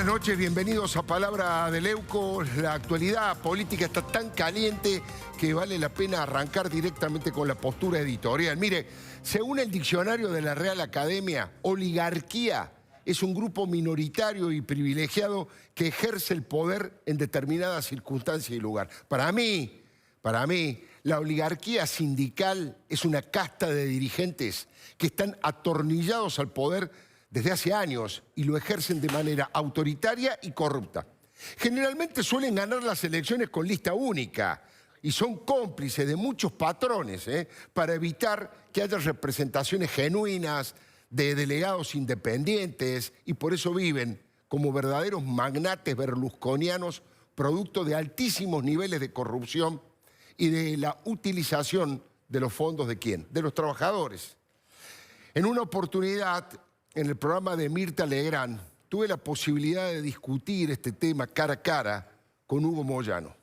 Buenas noches, bienvenidos a Palabra de Leuco. La actualidad política está tan caliente que vale la pena arrancar directamente con la postura editorial. Mire, según el diccionario de la Real Academia, oligarquía es un grupo minoritario y privilegiado que ejerce el poder en determinadas circunstancias y lugar. Para mí, la oligarquía sindical es una casta de dirigentes que están atornillados al poder desde hace años y lo ejercen de manera autoritaria y corrupta. Generalmente suelen ganar las elecciones con lista única y son cómplices de muchos patrones para evitar que haya representaciones genuinas de delegados independientes y por eso viven como verdaderos magnates berlusconianos producto de altísimos niveles de corrupción y de la utilización de los fondos ¿de quién? De los trabajadores. En una oportunidad, en el programa de Mirta Legrand, tuve la posibilidad de discutir este tema cara a cara con Hugo Moyano.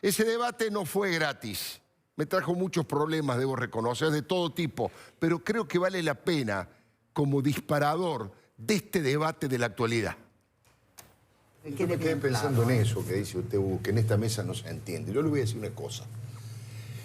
Ese debate no fue gratis, me trajo muchos problemas, debo reconocer, de todo tipo, pero creo que vale la pena como disparador de este debate de la actualidad. Yo me quedé pensando en eso que dice usted, Hugo, que en esta mesa no se entiende. Yo le voy a decir una cosa.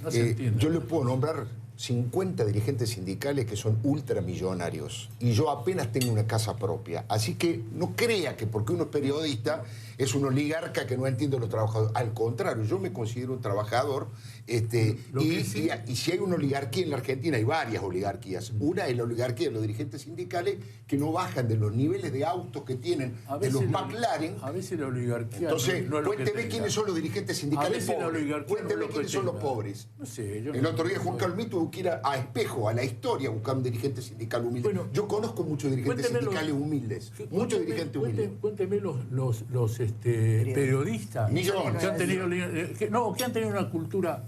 No se entiende. Yo le puedo nombrar 50 dirigentes sindicales que son ultramillonarios y yo apenas tengo una casa propia. Así que no crea que porque uno es periodista es un oligarca que no entiende a los trabajadores. Al contrario, yo me considero un trabajador y si hay una oligarquía en la Argentina, hay varias oligarquías. Una es la oligarquía de los dirigentes sindicales que no bajan de los niveles de autos que tienen, de los McLaren. A veces la oligarquía... Entonces, cuénteme quiénes son los dirigentes sindicales pobres. Cuénteme quiénes son los pobres. No sé, El otro día Juan Carlos tuvo que ir a Espejo, a la historia, a buscar un dirigente sindical humilde. Bueno, yo conozco muchos dirigentes sindicales humildes. Muchos dirigentes humildes. Cuénteme los periodistas Millones. que han tenido, que han tenido una cultura...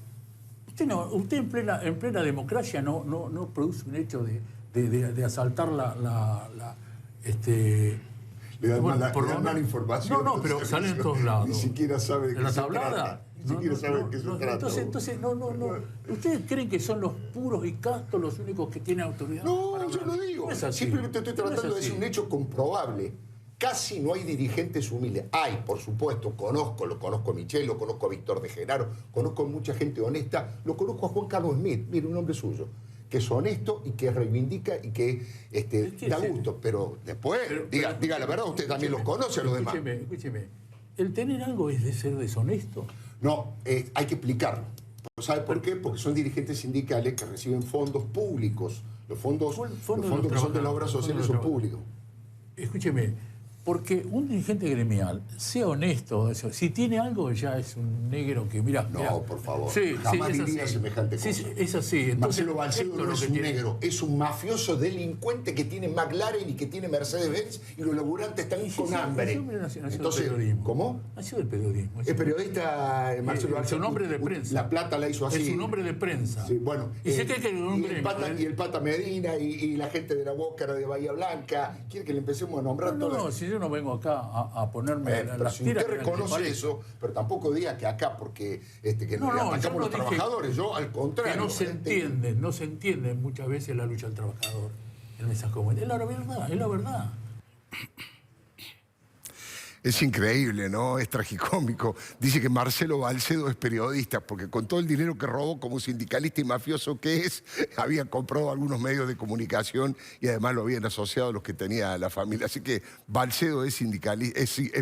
Usted en plena democracia no produce un hecho de asaltar Le dan mala información. No, pero sale en todos lados. Ni siquiera sabe de qué se trata. Ni siquiera sabe de qué se trata. Entonces, ¿ustedes creen que son los puros y castos los únicos que tienen autoridad? No, yo no digo. Simplemente estoy tratando de decir un hecho comprobable. Casi no hay dirigentes humildes. Hay, por supuesto, lo conozco a Michel, lo conozco a Víctor de Genaro, conozco a mucha gente honesta, lo conozco a Juan Carlos Smith, mire, un hombre suyo, que es honesto y que reivindica y que da gusto. Pero después, diga la verdad, usted también los conoce a los demás. Escúcheme, ¿el tener algo es de ser deshonesto? No, hay que explicarlo. ¿Sabe por qué? Porque son dirigentes sindicales que reciben fondos públicos. Los fondos que son de las obras sociales son públicos. Escúcheme, porque un dirigente gremial, sea honesto, si tiene algo ya es un negro que, mira. Por favor, jamás diría semejante cosa. Sí, es así. Entonces, Marcelo Balcedo no es un negro, es un mafioso delincuente que tiene McLaren y que tiene Mercedes-Benz y los laburantes están con hambre. Entonces, ¿cómo? Ha sido el periodismo. El periodista Marcelo Balcedo. Es un hombre de prensa. La Plata la hizo así. Es un hombre de prensa. Sí, bueno. Y se cree que es un gremio. Y el Pata Medina y la gente de la Bócara de Bahía Blanca. ¿Quiere que le empecemos a nombrar todo? No, si yo no vengo acá a ponerme las si tiras. usted reconoce eso, pero tampoco diga que acá porque que no, le atacamos a los trabajadores. Yo, al contrario. Que no se entiende muchas veces la lucha del trabajador. El mensaje común. Es la verdad. Es increíble, ¿no? Es tragicómico. Dice que Marcelo Balcedo es periodista, porque con todo el dinero que robó como sindicalista y mafioso que es, había comprado algunos medios de comunicación y además lo habían asociado a los que tenía la familia. Así que Balcedo es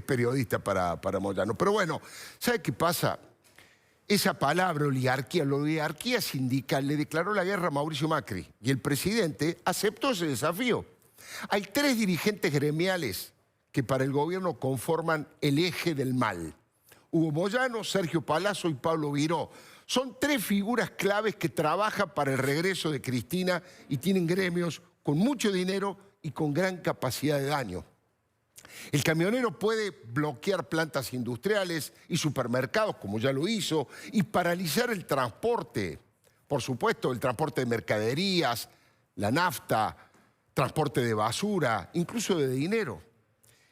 periodista para Moyano. Pero bueno, ¿sabe qué pasa? Esa palabra oligarquía, la oligarquía sindical, le declaró la guerra a Mauricio Macri y el presidente aceptó ese desafío. Hay 3 dirigentes gremiales que para el gobierno conforman el eje del mal. Hugo Moyano, Sergio Palazzo y Pablo Viró. Son 3 figuras claves que trabajan para el regreso de Cristina y tienen gremios con mucho dinero y con gran capacidad de daño. El camionero puede bloquear plantas industriales y supermercados, como ya lo hizo, y paralizar el transporte. Por supuesto, el transporte de mercaderías, la nafta, transporte de basura, incluso de dinero.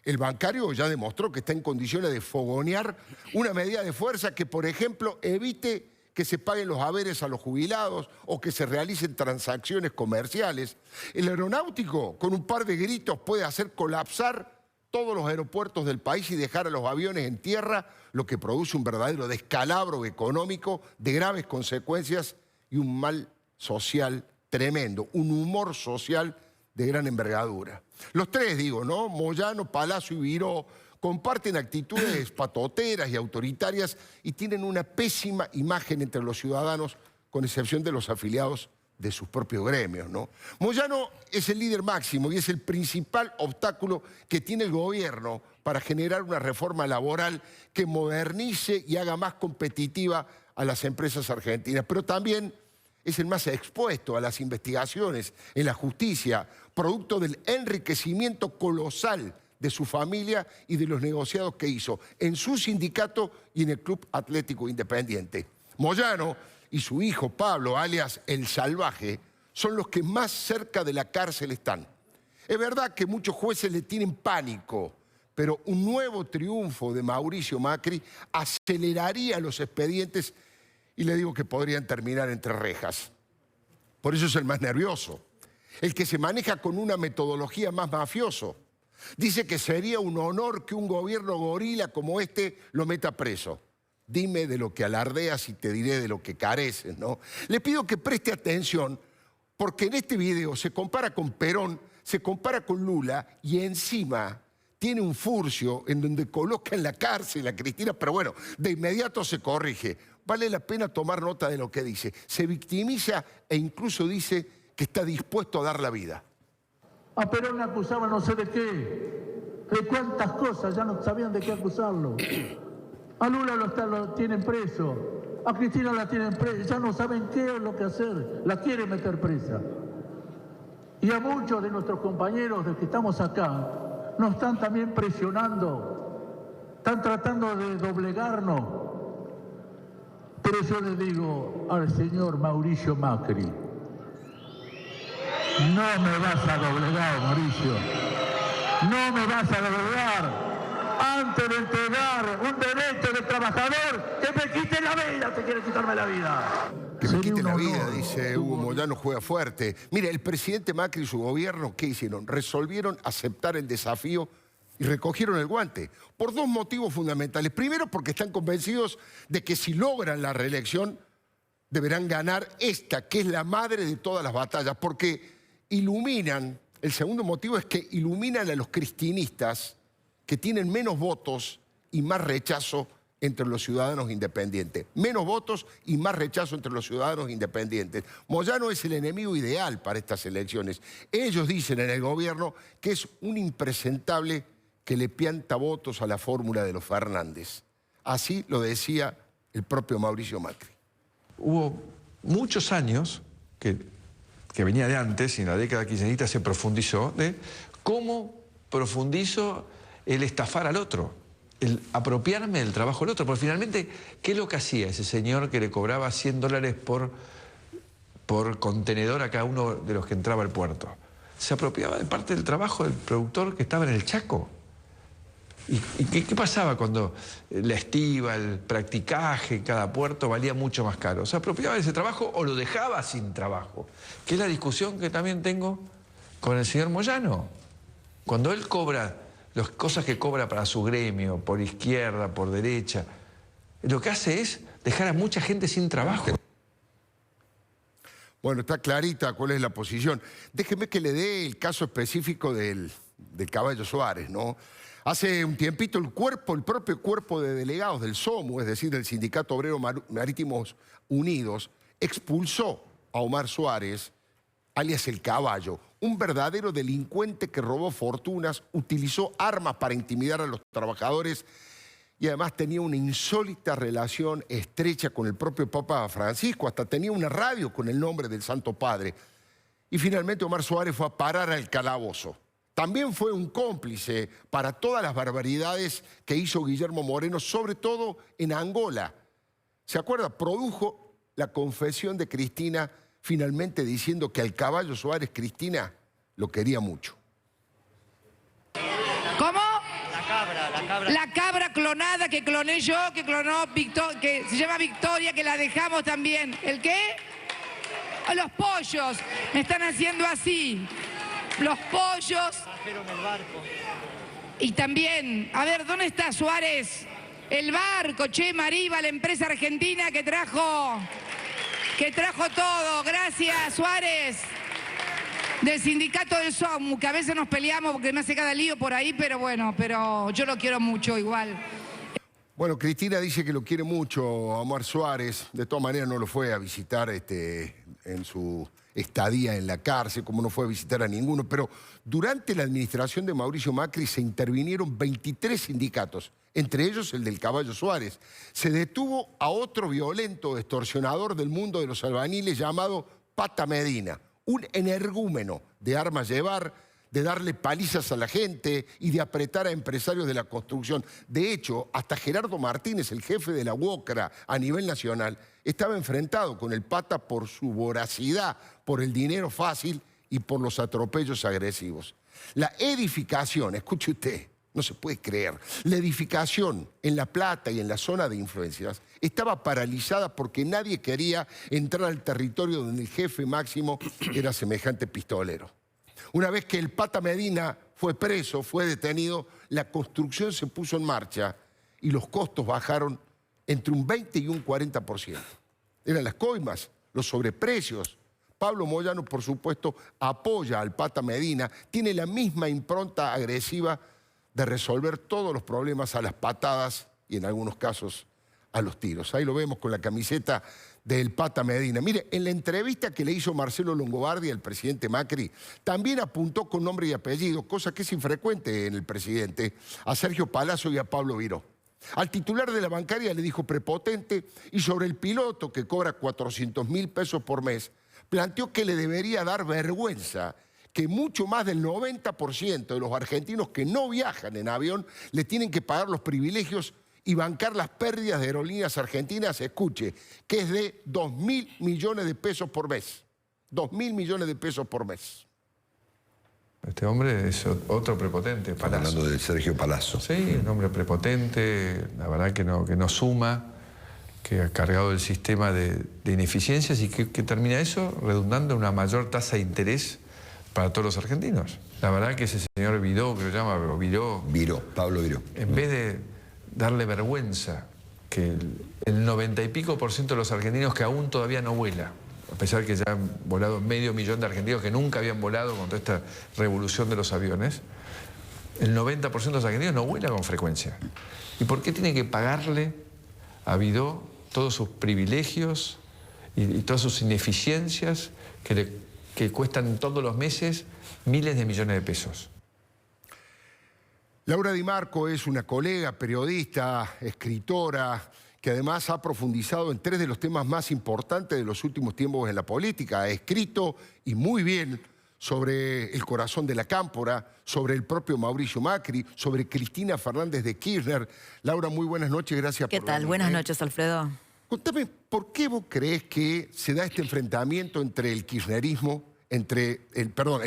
El bancario ya demostró que está en condiciones de fogonear una medida de fuerza que, por ejemplo, evite que se paguen los haberes a los jubilados o que se realicen transacciones comerciales. El aeronáutico, con un par de gritos, puede hacer colapsar todos los aeropuertos del país y dejar a los aviones en tierra, lo que produce un verdadero descalabro económico de graves consecuencias y un mal social tremendo, un humor social de gran envergadura. Los tres, digo, ¿no? Moyano, Palazzo y Viró comparten actitudes patoteras y autoritarias y tienen una pésima imagen entre los ciudadanos, con excepción de los afiliados de sus propios gremios, ¿no? Moyano es el líder máximo y es el principal obstáculo que tiene el gobierno para generar una reforma laboral que modernice y haga más competitiva a las empresas argentinas, pero también es el más expuesto a las investigaciones en la justicia, producto del enriquecimiento colosal de su familia y de los negociados que hizo en su sindicato y en el Club Atlético Independiente. Moyano y su hijo Pablo, alias El Salvaje, son los que más cerca de la cárcel están. Es verdad que muchos jueces le tienen pánico, pero un nuevo triunfo de Mauricio Macri aceleraría los expedientes y le digo que podrían terminar entre rejas. Por eso es el más nervioso, el que se maneja con una metodología más mafioso. Dice que sería un honor que un gobierno gorila como este lo meta preso. Dime de lo que alardeas y te diré de lo que careces, ¿no? Le pido que preste atención porque en este video se compara con Perón, se compara con Lula y encima tiene un furcio en donde coloca en la cárcel a Cristina, pero bueno, de inmediato se corrige. Vale la pena tomar nota de lo que dice. Se victimiza e incluso dice que está dispuesto a dar la vida. A Perón le acusaban no sé de qué, de cuántas cosas, ya no sabían de qué acusarlo. A Lula lo tienen preso, a Cristina la tienen presa, ya no saben qué es lo que hacer, la quieren meter presa. Y a muchos de nuestros compañeros de que estamos acá, nos están también presionando, están tratando de doblegarnos. Pero yo le digo al señor Mauricio Macri, no me vas a doblegar, Mauricio. No me vas a doblegar. Antes de entregar un derecho de trabajador, que me quite la vida, te quiere quitarme la vida. Que me quite la vida, dice Hugo Moyano, juega fuerte. Mire, el presidente Macri y su gobierno, ¿qué hicieron? Resolvieron aceptar el desafío y recogieron el guante. Por dos motivos fundamentales. Primero, porque están convencidos de que si logran la reelección, deberán ganar esta, que es la madre de todas las batallas, porque iluminan, el segundo motivo es que iluminan a los cristinistas que tienen menos votos y más rechazo entre los ciudadanos independientes. Menos votos y más rechazo entre los ciudadanos independientes. Moyano es el enemigo ideal para estas elecciones. Ellos dicen en el gobierno que es un impresentable que le pianta votos a la fórmula de los Fernández. Así lo decía el propio Mauricio Macri. Hubo muchos años que venía de antes, y en la década kirchnerista se profundizó, de cómo profundizo el estafar al otro, el apropiarme del trabajo del otro. Porque finalmente, ¿qué es lo que hacía ese señor que le cobraba $100 por contenedor a cada uno de los que entraba al puerto? Se apropiaba de parte del trabajo del productor que estaba en el Chaco. ¿Y qué pasaba cuando la estiva, el practicaje en cada puerto valía mucho más caro? ¿Se apropiaba de ese trabajo o lo dejaba sin trabajo? Que es la discusión que también tengo con el señor Moyano. Cuando él cobra las cosas que cobra para su gremio, por izquierda, por derecha, lo que hace es dejar a mucha gente sin trabajo. Bueno, está clarita cuál es la posición. Déjeme que le dé el caso específico del Caballo Suárez, ¿no? Hace un tiempito el propio cuerpo de delegados del SOMU, es decir, del Sindicato Obrero Marítimos Unidos, expulsó a Omar Suárez, alias El Caballo, un verdadero delincuente que robó fortunas, utilizó armas para intimidar a los trabajadores y además tenía una insólita relación estrecha con el propio Papa Francisco, hasta tenía una radio con el nombre del Santo Padre. Y finalmente Omar Suárez fue a parar al calabozo. También fue un cómplice para todas las barbaridades que hizo Guillermo Moreno, sobre todo en Angola. ¿Se acuerda? Produjo la confesión de Cristina, finalmente diciendo que al Caballo Suárez Cristina lo quería mucho. ¿Cómo? La cabra clonada que cloné yo, que clonó que se llama Victoria, que la dejamos también. ¿El qué? Los pollos me están haciendo así. Los pollos. Trajeron el barco. Y también, a ver, ¿dónde está Suárez? El barco, Che Mariva, la empresa argentina que trajo todo. Gracias, Suárez. Del sindicato del SOMU, que a veces nos peleamos porque me hace cada lío por ahí, pero bueno, pero yo lo quiero mucho igual. Bueno, Cristina dice que lo quiere mucho a Omar Suárez. De todas maneras no lo fue a visitar en su estadía en la cárcel, como no fue a visitar a ninguno. Pero durante la administración de Mauricio Macri se intervinieron 23 sindicatos, entre ellos el del Caballo Suárez. Se detuvo a otro violento extorsionador del mundo de los albaniles llamado Pata Medina, un energúmeno de armas llevar, de darle palizas a la gente y de apretar a empresarios de la construcción. De hecho, hasta Gerardo Martínez, el jefe de la UOCRA a nivel nacional, estaba enfrentado con el Pata por su voracidad, por el dinero fácil y por los atropellos agresivos. La edificación, escuche usted, no se puede creer, la edificación en La Plata y en la zona de influencias estaba paralizada porque nadie quería entrar al territorio donde el jefe máximo era semejante pistolero. Una vez que el Pata Medina fue preso, fue detenido, la construcción se puso en marcha y los costos bajaron entre un 20 y un 40%. Eran las coimas, los sobreprecios. Pablo Moyano, por supuesto, apoya al Pata Medina, tiene la misma impronta agresiva de resolver todos los problemas a las patadas y en algunos casos a los tiros. Ahí lo vemos con la camiseta del Pata Medina. Mire, en la entrevista que le hizo Marcelo Longobardi al presidente Macri, también apuntó con nombre y apellido, cosa que es infrecuente en el presidente, a Sergio Palazzo y a Pablo Viró. Al titular de la bancaria le dijo prepotente y sobre el piloto que cobra 400.000 pesos por mes, planteó que le debería dar vergüenza que mucho más del 90% de los argentinos que no viajan en avión le tienen que pagar los privilegios y bancar las pérdidas de aerolíneas argentinas, escuche, que es de 2.000 millones de pesos por mes. 2.000 millones de pesos por mes. Este hombre es otro prepotente, Estamos Palazzo. hablando de Sergio Palazzo. Sí, un hombre prepotente, la verdad que no suma, que ha cargado el sistema de ineficiencias y que termina eso redundando en una mayor tasa de interés para todos los argentinos. La verdad que ese señor Viró, que lo llama Viró, Pablo Viró. en vez de darle vergüenza que el 90 y pico % de los argentinos que aún todavía no vuela, a pesar que ya han volado 500.000 de argentinos que nunca habían volado con toda esta revolución de los aviones, el 90% de los argentinos no vuela con frecuencia. ¿Y por qué tiene que pagarle a Viró todos sus privilegios y todas sus ineficiencias que cuestan todos los meses miles de millones de pesos? Laura Di Marco es una colega, periodista, escritora, que además ha profundizado en 3 de los temas más importantes de los últimos tiempos en la política. Ha escrito, y muy bien, sobre el corazón de la cámpora, sobre el propio Mauricio Macri, sobre Cristina Fernández de Kirchner. Laura, muy buenas noches, gracias por venir. ¿Qué tal? Buenas noches, Alfredo. Contame, ¿por qué vos creés que se da este enfrentamiento entre el kirchnerismo, el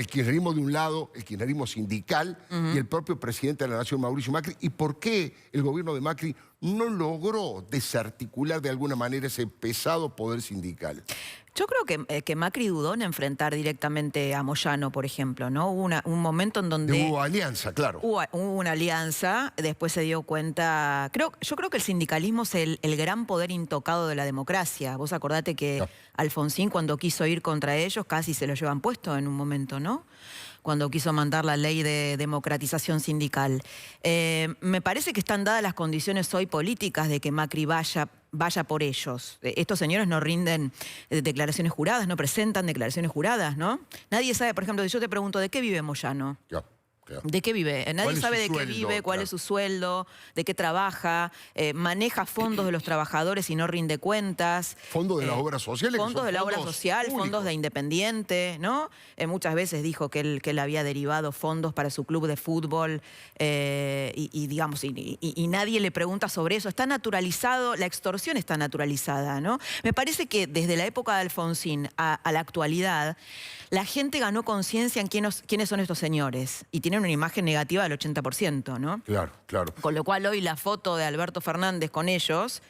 kirchnerismo de un lado, el kirchnerismo sindical y el propio presidente de la Nación, Mauricio Macri? ¿Y por qué el gobierno de Macri no logró desarticular de alguna manera ese pesado poder sindical? Yo creo que Macri dudó en enfrentar directamente a Moyano, por ejemplo, ¿no? Hubo un momento en donde... Hubo alianza, claro. Hubo una alianza, después se dio cuenta... Yo creo que el sindicalismo es el gran poder intocado de la democracia. Vos acordate que No. Alfonsín, cuando quiso ir contra ellos, casi se lo llevan puesto en un momento, ¿no? Cuando quiso mandar la ley de democratización sindical. Me parece que están dadas las condiciones hoy políticas de que Macri vaya por ellos. Estos señores no rinden declaraciones juradas, no presentan declaraciones juradas, ¿no? Nadie sabe, por ejemplo, si yo te pregunto, ¿de qué vive Moyano? Ya, claro. ¿De qué vive? Nadie sabe de qué vive, cuál Claro. es su sueldo, de qué trabaja, maneja fondos de los trabajadores y no rinde cuentas. Fondos de las obras sociales. que Fondos son de la obra fondos social, públicos. fondos de Independiente, ¿no? Muchas veces dijo que él había derivado fondos para su club de fútbol y nadie le pregunta sobre eso. Está naturalizado, la extorsión está naturalizada, ¿no? Me parece que desde la época de Alfonsín a la actualidad, la gente ganó conciencia en quiénes son estos señores y tienen una imagen negativa del 80%, ¿no? Claro, claro. Con lo cual hoy la foto de Alberto Fernández con ellos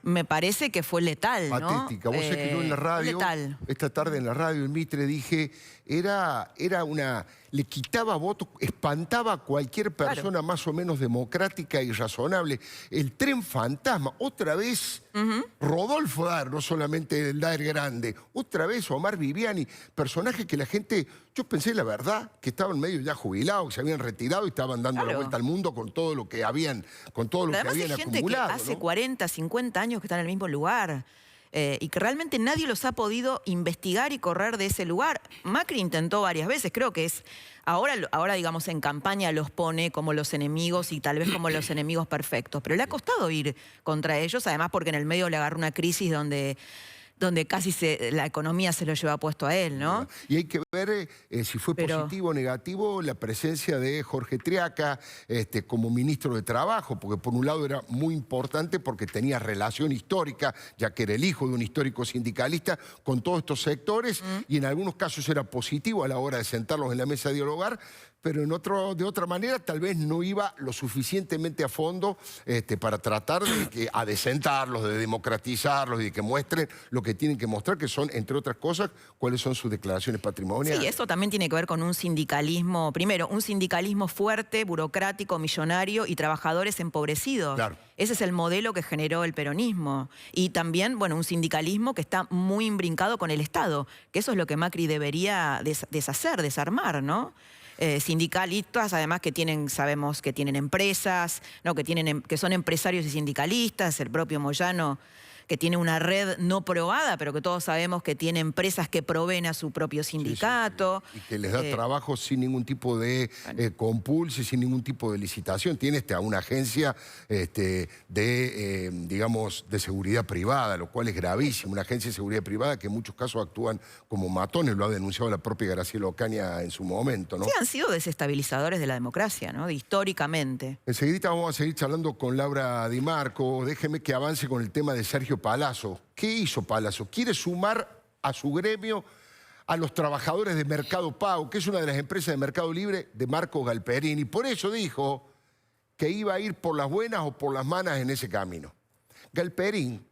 me parece que fue letal, ¿no? Patética. Vos sabés que yo en la radio, letal. esta tarde en la radio, en Mitre, dije, era una le quitaba votos, espantaba a cualquier persona más o menos democrática y razonable. El tren fantasma, otra vez Rodolfo Dar, no solamente el Dar grande, otra vez Omar Viviani, personajes que la gente, yo pensé la verdad, que estaban medio ya jubilados, que se habían retirado y estaban dando la vuelta al mundo con todo lo que habían, con todo lo que habían hay gente acumulado. Que hace ¿no? 40, 50 años que están en el mismo lugar. Y que realmente nadie los ha podido investigar y correr de ese lugar. Macri intentó varias veces, creo que es... Ahora, digamos, en campaña los pone como los enemigos y tal vez como los enemigos perfectos. Pero le ha costado ir contra ellos, además porque en el medio le agarró una crisis donde casi la economía se lo lleva puesto a él, ¿no? Y hay que ver si fue positivo o negativo la presencia de Jorge Triaca como ministro de Trabajo, porque por un lado era muy importante porque tenía relación histórica, ya que era el hijo de un histórico sindicalista, con todos estos sectores, y en algunos casos era positivo a la hora de sentarlos en la mesa de dialogar, pero de otra manera tal vez no iba lo suficientemente a fondo para tratar de sentarlos, de democratizarlos y de que muestren lo que tienen que mostrar, que son, entre otras cosas, cuáles son sus declaraciones patrimoniales. Sí, eso también tiene que ver con un sindicalismo, primero, un sindicalismo fuerte, burocrático, millonario y trabajadores empobrecidos. Claro. Ese es el modelo que generó el peronismo. Y también, bueno, un sindicalismo que está muy imbrincado con el Estado, que eso es lo que Macri debería deshacer, desarmar, ¿no? Sindicalistas, además que sabemos que tienen empresas, ¿no? que son empresarios y sindicalistas, el propio Moyano, que tiene una red no probada, pero que todos sabemos que tiene empresas que proveen a su propio sindicato. Sí. Y que les da trabajo sin ningún tipo de compulso, sin ningún tipo de licitación. Tiene a una agencia digamos, de seguridad privada, lo cual es gravísimo. Una agencia de seguridad privada que en muchos casos actúan como matones, lo ha denunciado la propia Graciela Ocaña en su momento, ¿no? Sí, han sido desestabilizadores de la democracia, ¿no? Históricamente. Enseguida vamos a seguir charlando con Laura Di Marco. Déjeme que avance con el tema de Sergio Palazzo. ¿Qué hizo Palazzo? Quiere sumar a su gremio a los trabajadores de Mercado Pago, que es una de las empresas de Mercado Libre de Marco Galperín, y por eso dijo que iba a ir por las buenas o por las malas en ese camino. Galperín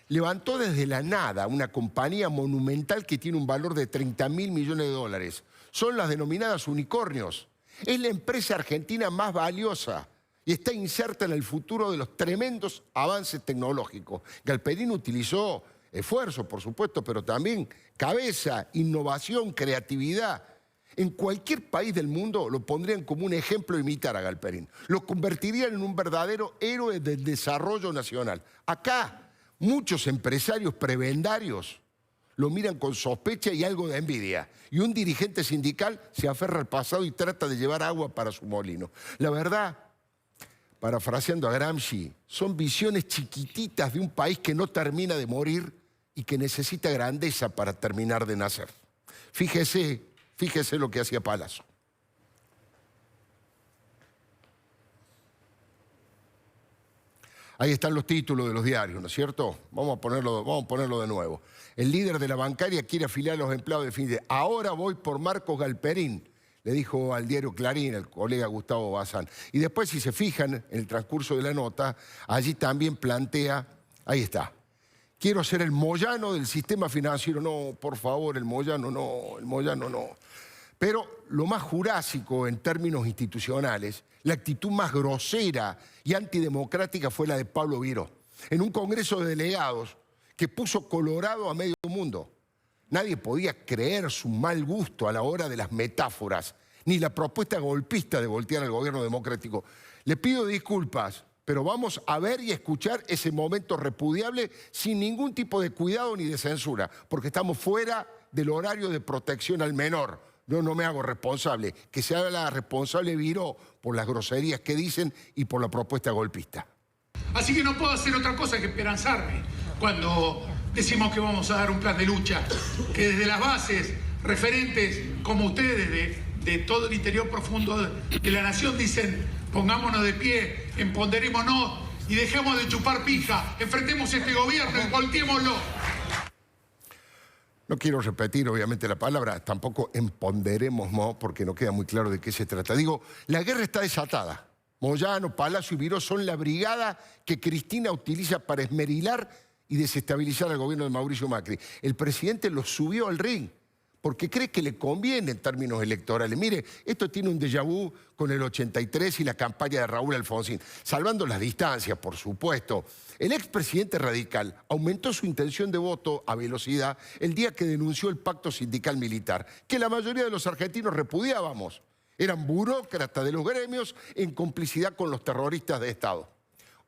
levantó desde la nada una compañía monumental que tiene un valor de 30.000 millones de dólares. Son las denominadas unicornios. Es la empresa argentina más valiosa y está inserta en el futuro de los tremendos avances tecnológicos. Galperín utilizó esfuerzo, por supuesto, pero también cabeza, innovación, creatividad. En cualquier país del mundo lo pondrían como un ejemplo a imitar a Galperín. Lo convertirían en un verdadero héroe del desarrollo nacional. Acá, muchos empresarios prebendarios lo miran con sospecha y algo de envidia. Y un dirigente sindical se aferra al pasado y trata de llevar agua para su molino. La verdad, parafraseando a Gramsci, son visiones chiquititas de un país que no termina de morir y que necesita grandeza para terminar de nacer. Fíjese lo que hacía Palazzo. Ahí están los títulos de los diarios, ¿no es cierto? Vamos a ponerlo de nuevo. El líder de la bancaria quiere afiliar a los empleados de fin de... Ahora voy por Marcos Galperín, le dijo al diario Clarín el colega Gustavo Bazán. Y después, si se fijan en el transcurso de la nota, allí también plantea, ahí está, quiero ser el Moyano del sistema financiero. No, por favor, el Moyano no. Pero lo más jurásico en términos institucionales, la actitud más grosera y antidemocrática fue la de Pablo Viró, en un congreso de delegados que puso colorado a medio mundo. Nadie podía creer su mal gusto a la hora de las metáforas, ni la propuesta golpista de voltear al gobierno democrático. Le pido disculpas, pero vamos a ver y escuchar ese momento repudiable sin ningún tipo de cuidado ni de censura, porque estamos fuera del horario de protección al menor. Yo no me hago responsable, que se haga responsable Viró por las groserías que dicen y por la propuesta golpista. Así que no puedo hacer otra cosa que esperanzarme cuando decimos que vamos a dar un plan de lucha, que desde las bases, referentes como ustedes de todo el interior profundo de la nación dicen, pongámonos de pie, empoderémonos y dejemos de chupar pija, enfrentemos este gobierno y volteémoslo. No quiero repetir, obviamente, la palabra, tampoco empoderemos, ¿no? Porque no queda muy claro de qué se trata. Digo, la guerra está desatada. Moyano, Palazzo y Viró son la brigada que Cristina utiliza para esmerilar y desestabilizar al gobierno de Mauricio Macri. El presidente los subió al ring porque cree que le conviene en términos electorales. Mire, esto tiene un déjà vu con el 83 y la campaña de Raúl Alfonsín. Salvando las distancias, por supuesto. El expresidente radical aumentó su intención de voto a velocidad el día que denunció el pacto sindical militar, que la mayoría de los argentinos repudiábamos. Eran burócratas de los gremios en complicidad con los terroristas de Estado.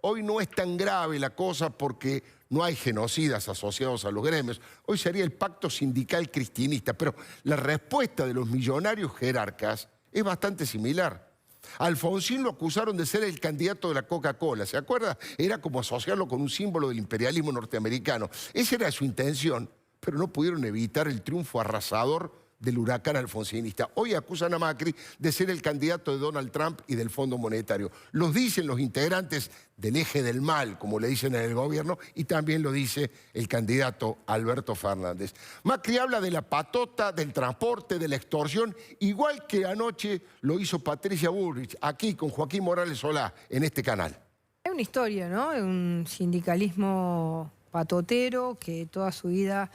Hoy no es tan grave la cosa porque no hay genocidas asociados a los gremios. Hoy sería el pacto sindical cristinista, pero la respuesta de los millonarios jerarcas es bastante similar. A Alfonsín lo acusaron de ser el candidato de la Coca-Cola, ¿se acuerda? Era como asociarlo con un símbolo del imperialismo norteamericano. Esa era su intención, pero no pudieron evitar el triunfo arrasador del huracán alfonsinista. Hoy acusan a Macri de ser el candidato de Donald Trump y del Fondo Monetario. Los dicen los integrantes del eje del mal, como le dicen en el gobierno, y también lo dice el candidato Alberto Fernández. Macri habla de la patota, del transporte, de la extorsión, igual que anoche lo hizo Patricia Bullrich, aquí con Joaquín Morales Solá, en este canal. Es una historia, ¿no? Un sindicalismo patotero que toda su vida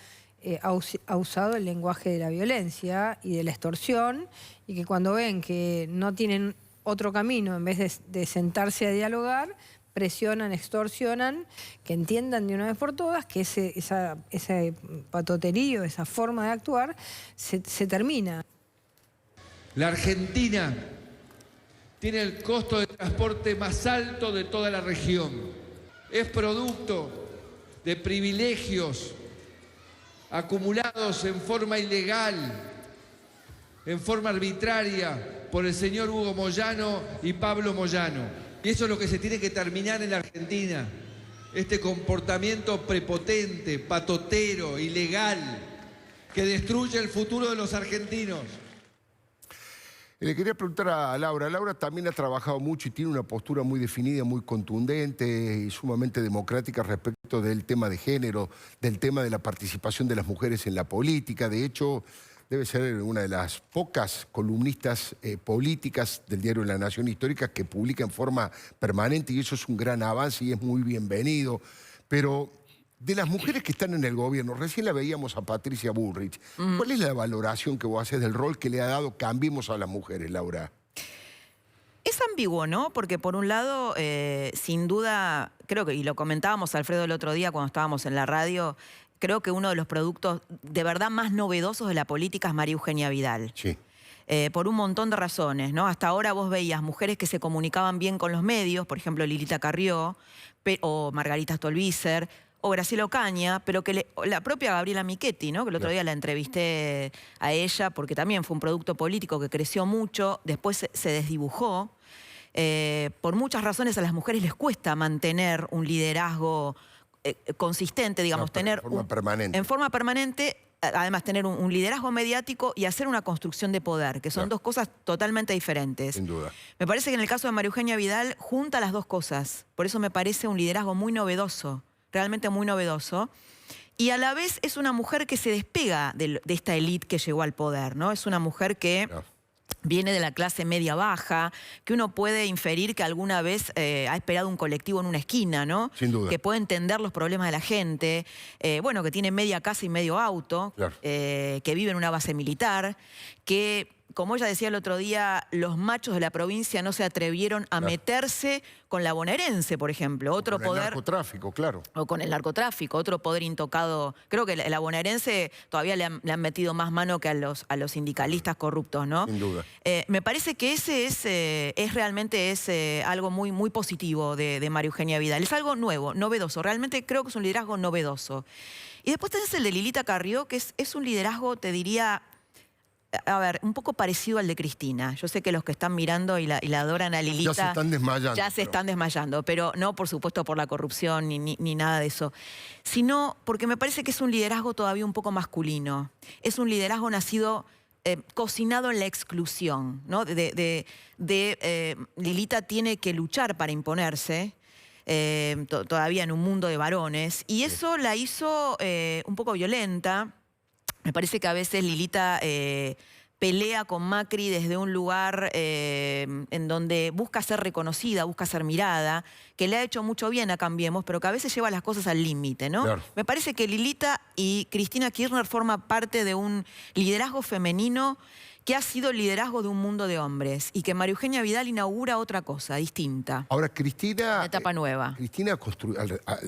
ha usado el lenguaje de la violencia y de la extorsión, y que cuando ven que no tienen otro camino en vez de sentarse a dialogar, presionan, extorsionan, que entiendan de una vez por todas que ese patoterío, esa forma de actuar, se termina. La Argentina tiene el costo de transporte más alto de toda la región. Es producto de privilegios acumulados en forma ilegal, en forma arbitraria, por el señor Hugo Moyano y Pablo Moyano. Y eso es lo que se tiene que terminar en la Argentina. Este comportamiento prepotente, patotero, ilegal, que destruye el futuro de los argentinos. Le quería preguntar a Laura. Laura también ha trabajado mucho y tiene una postura muy definida, muy contundente y sumamente democrática respecto del tema de género, del tema de la participación de las mujeres en la política. De hecho, debe ser una de las pocas columnistas políticas del diario La Nación Histórica que publica en forma permanente, y eso es un gran avance y es muy bienvenido. Pero de las mujeres que están en el gobierno, recién la veíamos a Patricia Bullrich. ¿Cuál es la valoración que vos haces del rol que le ha dado Cambiemos a las mujeres, Laura? Es ambiguo, ¿no? Porque por un lado, sin duda, creo que, y lo comentábamos Alfredo el otro día cuando estábamos en la radio, creo que uno de los productos de verdad más novedosos de la política es María Eugenia Vidal. Sí. Por un montón de razones, ¿no? Hasta ahora vos veías mujeres que se comunicaban bien con los medios, por ejemplo Lilita Carrió, o Margarita Stolbizer, o Graciela Ocaña, pero que la propia Gabriela Michetti, ¿no? Que el otro día la entrevisté a ella, porque también fue un producto político que creció mucho, después se desdibujó. Por muchas razones a las mujeres les cuesta mantener un liderazgo consistente, digamos, En forma permanente. En forma permanente, además tener un liderazgo mediático y hacer una construcción de poder, que son dos cosas totalmente diferentes. Sin duda. Me parece que en el caso de María Eugenia Vidal junta las dos cosas. Por eso me parece un liderazgo muy novedoso, realmente muy novedoso. Y a la vez es una mujer que se despega de esta élite que llegó al poder, ¿no? Es una mujer que viene de la clase media-baja, que uno puede inferir que alguna vez ha esperado un colectivo en una esquina, ¿no? Sin duda. Que puede entender los problemas de la gente, bueno, que tiene media casa y medio auto, que vive en una base militar, que, como ella decía el otro día, los machos de la provincia no se atrevieron a meterse con la bonaerense, por ejemplo. Otro poder. Con el narcotráfico, claro. O con el narcotráfico, otro poder intocado. Creo que la bonaerense todavía le han metido más mano que a los sindicalistas corruptos, ¿no? Sin duda. Me parece que ese es realmente algo muy, muy positivo de María Eugenia Vidal. Es algo nuevo, novedoso. Realmente creo que es un liderazgo novedoso. Y después tenés el de Lilita Carrió, que es un liderazgo, te diría, a ver, un poco parecido al de Cristina. Yo sé que los que están mirando y la adoran a Lilita... Ya se están desmayando. Ya se están desmayando, pero no, por supuesto, por la corrupción ni nada de eso. Sino porque me parece que es un liderazgo todavía un poco masculino. Es un liderazgo nacido, cocinado en la exclusión, ¿no? Lilita tiene que luchar para imponerse, todavía en un mundo de varones, y eso la hizo un poco violenta. Me parece que a veces Lilita pelea con Macri desde un lugar en donde busca ser reconocida, busca ser mirada, que le ha hecho mucho bien a Cambiemos, pero que a veces lleva las cosas al límite, ¿no? Claro. Me parece que Lilita y Cristina Kirchner forman parte de un liderazgo femenino que ha sido el liderazgo de un mundo de hombres y que María Eugenia Vidal inaugura otra cosa, distinta. Ahora, Cristina... Una etapa nueva. Cristina,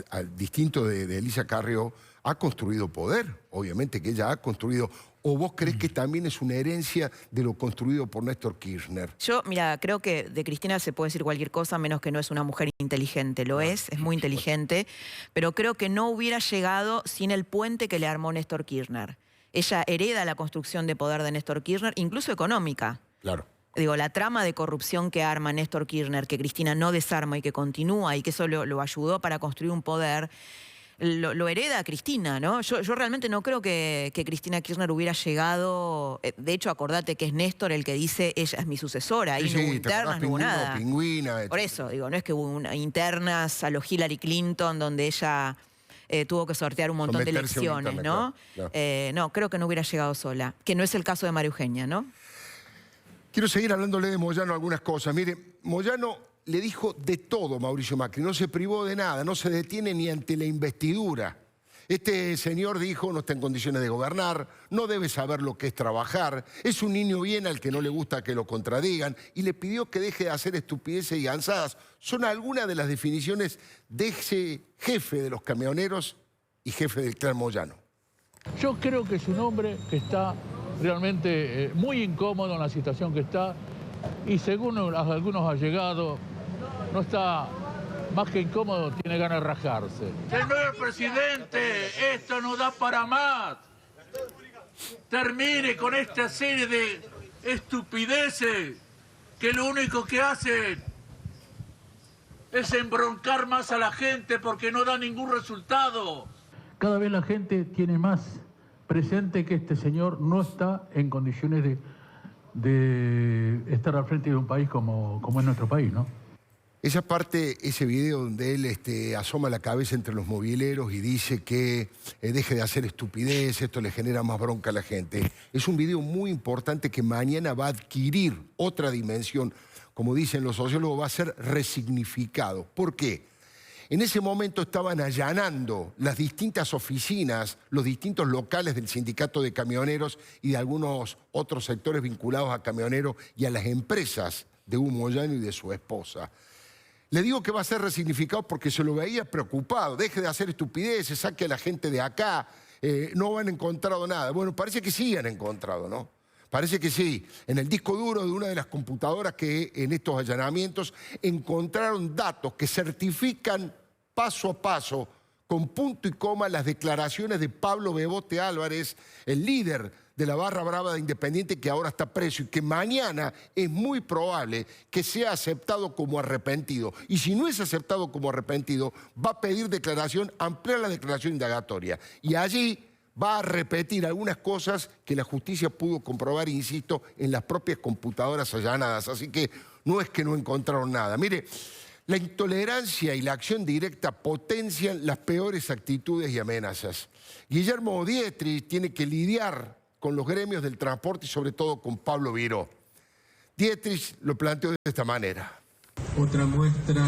al distinto de Elisa Carrió, ha construido poder. Obviamente que ella ha construido... ¿O vos crees que también es una herencia de lo construido por Néstor Kirchner? Yo, mira, creo que de Cristina se puede decir cualquier cosa, menos que no es una mujer inteligente. Lo es muy inteligente, pero creo que no hubiera llegado sin el puente que le armó Néstor Kirchner. Ella hereda la construcción de poder de Néstor Kirchner, incluso económica. Claro. Digo, la trama de corrupción que arma Néstor Kirchner, que Cristina no desarma y que continúa y que eso lo ayudó para construir un poder, lo hereda Cristina, ¿no? Yo realmente no creo que Cristina Kirchner hubiera llegado... De hecho, acordate que es Néstor el que dice, ella es mi sucesora. Ahí no hubo internas, no hubo nada. Pingüina, Por eso, digo, no es que hubo internas a lo Hillary Clinton donde ella tuvo que sortear un montón de elecciones, ¿no? Claro. No, creo que no hubiera llegado sola. Que no es el caso de María Eugenia, ¿no? Quiero seguir hablándole de Moyano algunas cosas. Mire, Moyano le dijo de todo a Mauricio Macri, no se privó de nada, no se detiene ni ante la investidura. Este señor dijo, no está en condiciones de gobernar, no debe saber lo que es trabajar, es un niño bien al que no le gusta que lo contradigan y le pidió que deje de hacer estupideces y gansadas. Son algunas de las definiciones de ese jefe de los camioneros y jefe del clan Moyano. Yo creo que es un hombre que está realmente muy incómodo en la situación que está y según algunos allegados no está más que incómodo, tiene ganas de rajarse. Señor presidente, esto no da para más. Termine con esta serie de estupideces que lo único que hacen es embroncar más a la gente porque no da ningún resultado. Cada vez la gente tiene más presente que este señor no está en condiciones de estar al frente de un país como es nuestro país, ¿no? Esa parte, ese video donde él asoma la cabeza entre los mobileros y dice que deje de hacer estupidez, esto le genera más bronca a la gente. Es un video muy importante que mañana va a adquirir otra dimensión. Como dicen los sociólogos, va a ser resignificado. ¿Por qué? En ese momento estaban allanando las distintas oficinas, los distintos locales del sindicato de camioneros y de algunos otros sectores vinculados a camioneros y a las empresas de Hugo Moyano y de su esposa. Le digo que va a ser resignificado porque se lo veía preocupado. Deje de hacer estupideces, saque a la gente de acá, no han encontrado nada. Bueno, parece que sí han encontrado, ¿no? Parece que sí. En el disco duro de una de las computadoras que en estos allanamientos encontraron datos que certifican paso a paso, con punto y coma, las declaraciones de Pablo Bebote Álvarez, el líder de la barra brava de Independiente, que ahora está preso y que mañana es muy probable que sea aceptado como arrepentido. Y si no es aceptado como arrepentido, va a pedir declaración, ampliar la declaración indagatoria. Y allí va a repetir algunas cosas que la justicia pudo comprobar, insisto, en las propias computadoras allanadas. Así que no es que no encontraron nada. Mire, la intolerancia y la acción directa potencian las peores actitudes y amenazas. Guillermo Dietrich tiene que lidiar con los gremios del transporte y sobre todo con Pablo Viró. Dietrich lo planteó de esta manera. Otra muestra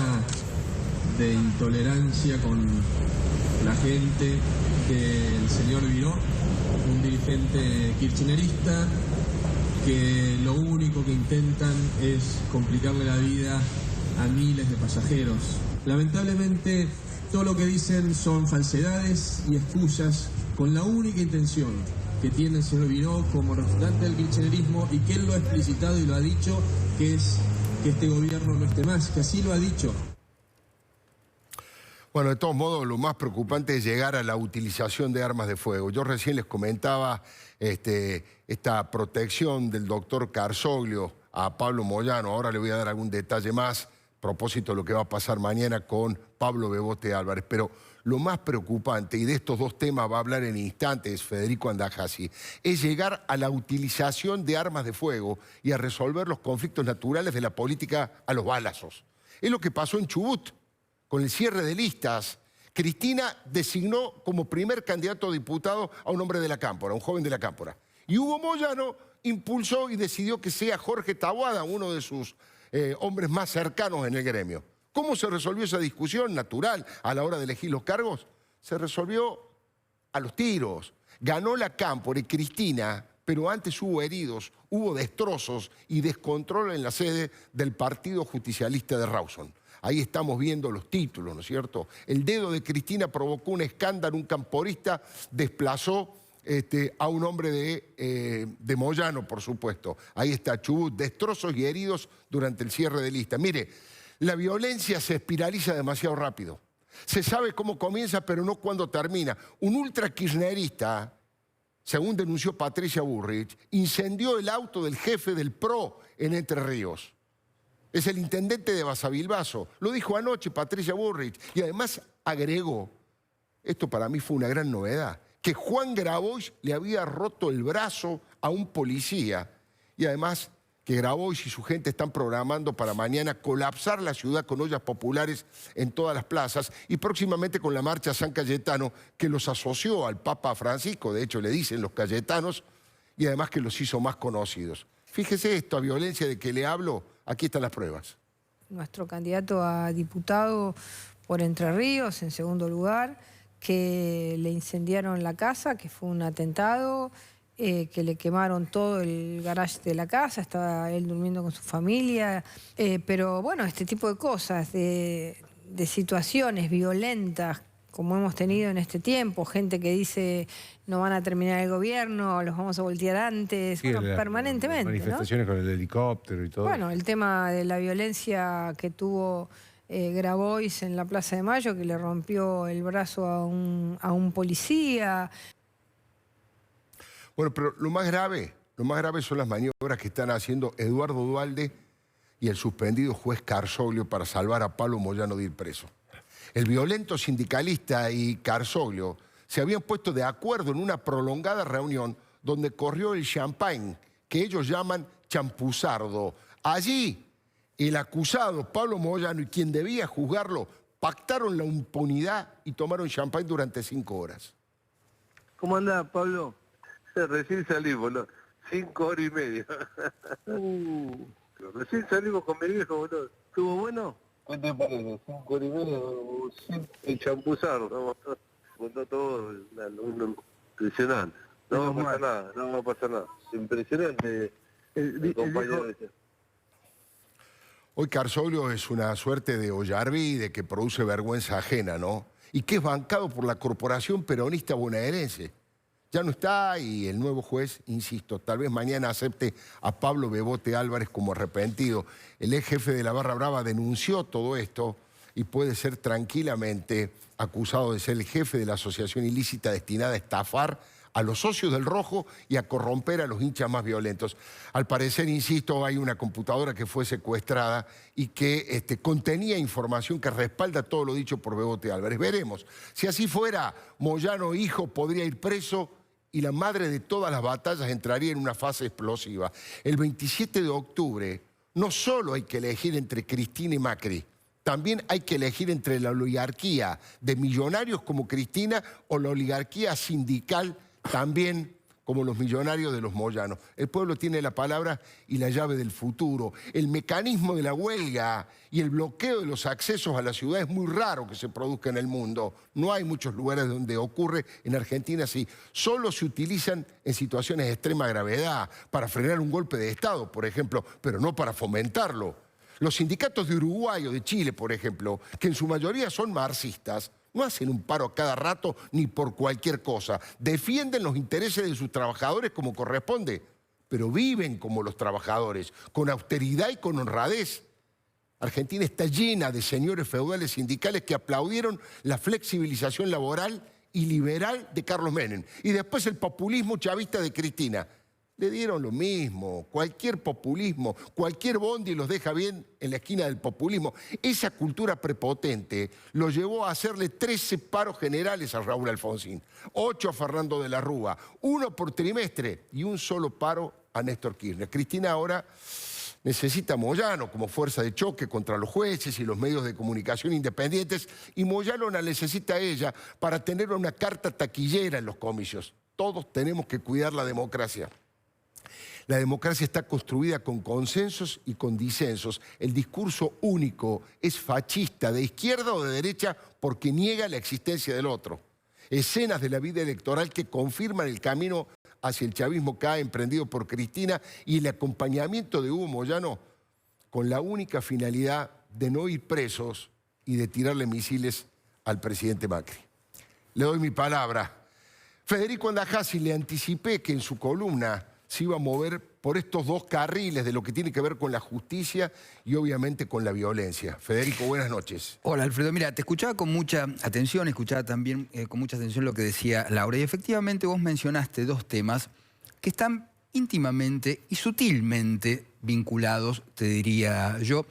de intolerancia con la gente del señor Viró, un dirigente kirchnerista que lo único que intentan es complicarle la vida a miles de pasajeros. Lamentablemente, todo lo que dicen son falsedades y excusas con la única intención que tiene el señor Viró como representante del kirchnerismo y que él lo ha explicitado y lo ha dicho, que es que este gobierno no esté más, que así lo ha dicho. Bueno, de todos modos, lo más preocupante es llegar a la utilización de armas de fuego. Yo recién les comentaba esta protección del doctor Carzoglio a Pablo Moyano. Ahora le voy a dar algún detalle más a propósito de lo que va a pasar mañana con Pablo Bebote Álvarez. Pero lo más preocupante, y de estos dos temas va a hablar en instantes Federico Andajasi, es llegar a la utilización de armas de fuego y a resolver los conflictos naturales de la política a los balazos. Es lo que pasó en Chubut, con el cierre de listas. Cristina designó como primer candidato a diputado a un hombre de la Cámpora, un joven de la Cámpora. Y Hugo Moyano impulsó y decidió que sea Jorge Taboada, uno de sus hombres más cercanos en el gremio. ¿Cómo se resolvió esa discusión natural a la hora de elegir los cargos? Se resolvió a los tiros. Ganó la Cámpora y Cristina, pero antes hubo heridos, hubo destrozos y descontrol en la sede del Partido Justicialista de Rawson. Ahí estamos viendo los títulos, ¿no es cierto? El dedo de Cristina provocó un escándalo, un camporista desplazó a un hombre de Moyano, por supuesto. Ahí está Chubut, destrozos y heridos durante el cierre de lista. Mire, la violencia se espiraliza demasiado rápido. Se sabe cómo comienza, pero no cuándo termina. Un ultra kirchnerista, según denunció Patricia Bullrich, incendió el auto del jefe del PRO en Entre Ríos. Es el intendente de Basavilbaso. Lo dijo anoche Patricia Bullrich. Y además agregó, esto para mí fue una gran novedad, que Juan Grabois le había roto el brazo a un policía. Y además que Grabois y su gente están programando para mañana colapsar la ciudad con ollas populares en todas las plazas y próximamente con la marcha San Cayetano que los asoció al Papa Francisco, de hecho le dicen los cayetanos, y además que los hizo más conocidos. Fíjese esto, a violencia de que le hablo, aquí están las pruebas. Nuestro candidato a diputado por Entre Ríos, en segundo lugar, que le incendiaron la casa, que fue un atentado, que le quemaron todo el garage de la casa, estaba él durmiendo con su familia, pero bueno, este tipo de cosas, de situaciones violentas, como hemos tenido en este tiempo, gente que dice no van a terminar el gobierno, los vamos a voltear antes, sí, bueno, permanentemente. Manifestaciones, ¿no? Con el helicóptero y todo. Bueno, el tema de la violencia que tuvo Grabois en la Plaza de Mayo, que le rompió el brazo a un policía. Bueno, pero lo más grave son las maniobras que están haciendo Eduardo Duhalde y el suspendido juez Carzoglio para salvar a Pablo Moyano de ir preso. El violento sindicalista y Carzoglio se habían puesto de acuerdo en una prolongada reunión donde corrió el champagne, que ellos llaman champuzardo. Allí, el acusado, Pablo Moyano, y quien debía juzgarlo, pactaron la impunidad y tomaron champagne durante 5 horas. ¿Cómo andás, Pablo? Recién salimos, ¿no? 5 horas y media. Recién salimos con mi viejo, boludo. ¿Estuvo bueno? ¿Qué te parece? 5 horas y media sin champuzar, ¿no? Contó todo, impresionante. No va a pasar nada, no va a pasar nada. Impresionante el compañero ese. Hoy Carzoglio es una suerte de Ollarví, de que produce vergüenza ajena, ¿no? Y que es bancado por la corporación peronista bonaerense. Ya no está y el nuevo juez, insisto, tal vez mañana acepte a Pablo Bebote Álvarez como arrepentido. El ex jefe de la Barra Brava denunció todo esto y puede ser tranquilamente acusado de ser el jefe de la asociación ilícita destinada a estafar a los socios del Rojo y a corromper a los hinchas más violentos. Al parecer, insisto, hay una computadora que fue secuestrada y que contenía información que respalda todo lo dicho por Bebote Álvarez. Veremos. Si así fuera, Moyano hijo podría ir preso y la madre de todas las batallas entraría en una fase explosiva. El 27 de octubre no solo hay que elegir entre Cristina y Macri, también hay que elegir entre la oligarquía de millonarios como Cristina o la oligarquía sindical también como los millonarios de los Moyanos. El pueblo tiene la palabra y la llave del futuro. El mecanismo de la huelga y el bloqueo de los accesos a la ciudad es muy raro que se produzca en el mundo. No hay muchos lugares donde ocurre. En Argentina sí. Solo se utilizan en situaciones de extrema gravedad, para frenar un golpe de Estado, por ejemplo, pero no para fomentarlo. Los sindicatos de Uruguay o de Chile, por ejemplo, que en su mayoría son marxistas, no hacen un paro a cada rato ni por cualquier cosa. Defienden los intereses de sus trabajadores como corresponde, pero viven como los trabajadores, con austeridad y con honradez. Argentina está llena de señores feudales sindicales que aplaudieron la flexibilización laboral y liberal de Carlos Menem. Y después el populismo chavista de Cristina. Le dieron lo mismo, cualquier populismo, cualquier bondi los deja bien en la esquina del populismo. Esa cultura prepotente lo llevó a hacerle 13 paros generales a Raúl Alfonsín, 8 a Fernando de la Rúa, 1 por trimestre y un solo paro a Néstor Kirchner. Cristina ahora necesita a Moyano como fuerza de choque contra los jueces y los medios de comunicación independientes, y Moyano la necesita a ella para tener una carta taquillera en los comicios. Todos tenemos que cuidar la democracia. La democracia está construida con consensos y con disensos. El discurso único es fascista, de izquierda o de derecha, porque niega la existencia del otro. Escenas de la vida electoral que confirman el camino hacia el chavismo que ha emprendido por Cristina y el acompañamiento de Hugo Moyano con la única finalidad de no ir presos y de tirarle misiles al presidente Macri. Le doy mi palabra. Federico Andajasi, le anticipé que en su columna se iba a mover por estos dos carriles de lo que tiene que ver con la justicia y obviamente con la violencia. Federico, buenas noches. Hola, Alfredo. Mira, te escuchaba con mucha atención, escuchaba también con mucha atención lo que decía Laura. Y efectivamente vos mencionaste dos temas que están íntimamente y sutilmente vinculados, te diría yo.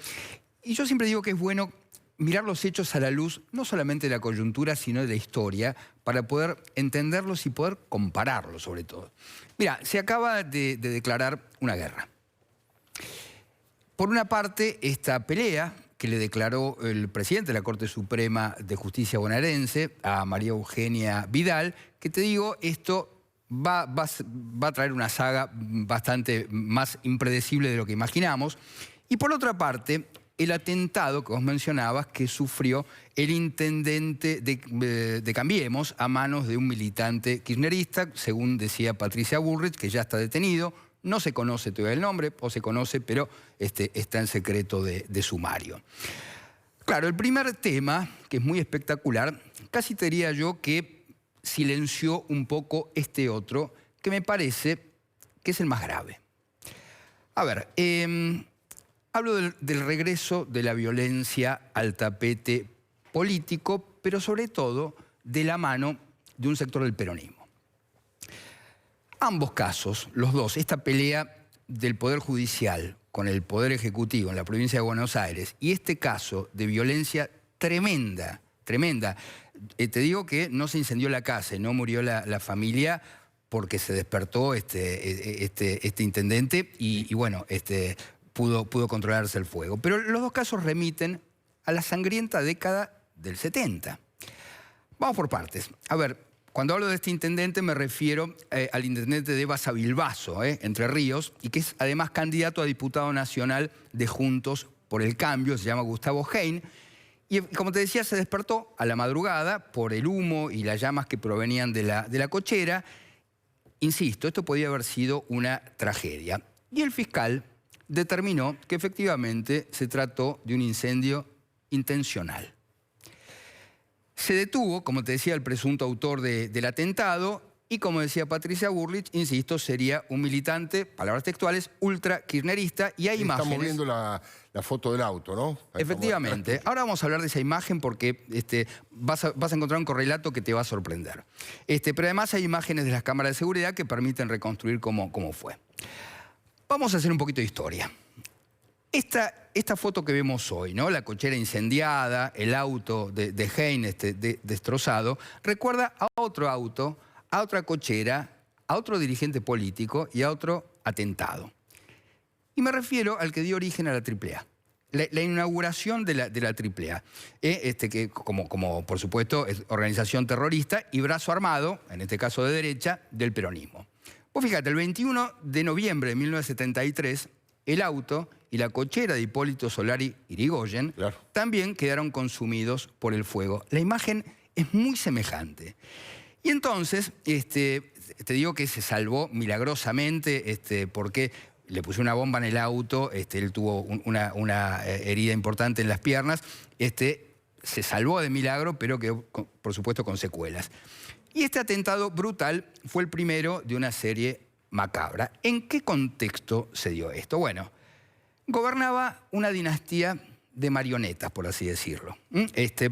Y yo siempre digo que es bueno mirar los hechos a la luz, no solamente de la coyuntura, sino de la historia, para poder entenderlos y poder compararlos, sobre todo. Mira, se acaba de declarar una guerra. Por una parte, esta pelea que le declaró el presidente de la Corte Suprema de Justicia bonaerense a María Eugenia Vidal, que te digo, esto va a traer una saga bastante más impredecible de lo que imaginamos. Y por otra parte, el atentado que vos mencionabas que sufrió el intendente de Cambiemos a manos de un militante kirchnerista, según decía Patricia Bullrich, que ya está detenido. No se conoce todavía el nombre, o se conoce, pero está en secreto de sumario. Claro, el primer tema, que es muy espectacular, casi te diría yo que silenció un poco este otro, que me parece que es el más grave. A ver, hablo del regreso de la violencia al tapete político, pero sobre todo de la mano de un sector del peronismo. Ambos casos, los dos, esta pelea del Poder Judicial con el Poder Ejecutivo en la provincia de Buenos Aires y este caso de violencia tremenda, tremenda. Te digo que no se incendió la casa, no murió la familia porque se despertó este intendente y bueno, pudo controlarse el fuego. Pero los dos casos remiten a la sangrienta década del 70. Vamos por partes. A ver, cuando hablo de este intendente me refiero al intendente de Basavilbaso, Entre Ríos, y que es además candidato a diputado nacional de Juntos por el Cambio, se llama Gustavo Hein. Y como te decía, se despertó a la madrugada por el humo y las llamas que provenían de la cochera. Insisto, esto podía haber sido una tragedia. Y el fiscal determinó que efectivamente se trató de un incendio intencional. Se detuvo, como te decía, el presunto autor del atentado y, como decía Patricia Bullrich, insisto, sería un militante, palabras textuales, ultra kirchnerista y hay imágenes. Estamos viendo la foto del auto, ¿no? Ahí efectivamente. Ahora vamos a hablar de esa imagen porque vas a encontrar un correlato que te va a sorprender. Pero además hay imágenes de las cámaras de seguridad que permiten reconstruir cómo fue. Vamos a hacer un poquito de historia. Esta foto que vemos hoy, ¿no? La cochera incendiada, el auto de Hein destrozado, recuerda a otro auto, a otra cochera, a otro dirigente político y a otro atentado. Y me refiero al que dio origen a la AAA. La inauguración de la AAA, que como por supuesto es organización terrorista y brazo armado, en este caso de derecha, del peronismo. Pues fíjate, el 21 de noviembre de 1973, el auto y la cochera de Hipólito Solari Irigoyen también quedaron consumidos por el fuego. La imagen es muy semejante. Y entonces, te digo que se salvó milagrosamente porque le puse una bomba en el auto, él tuvo una herida importante en las piernas, se salvó de milagro, pero quedó, por supuesto, con secuelas. Y este atentado brutal fue el primero de una serie macabra. ¿En qué contexto se dio esto? Bueno, gobernaba una dinastía de marionetas, por así decirlo.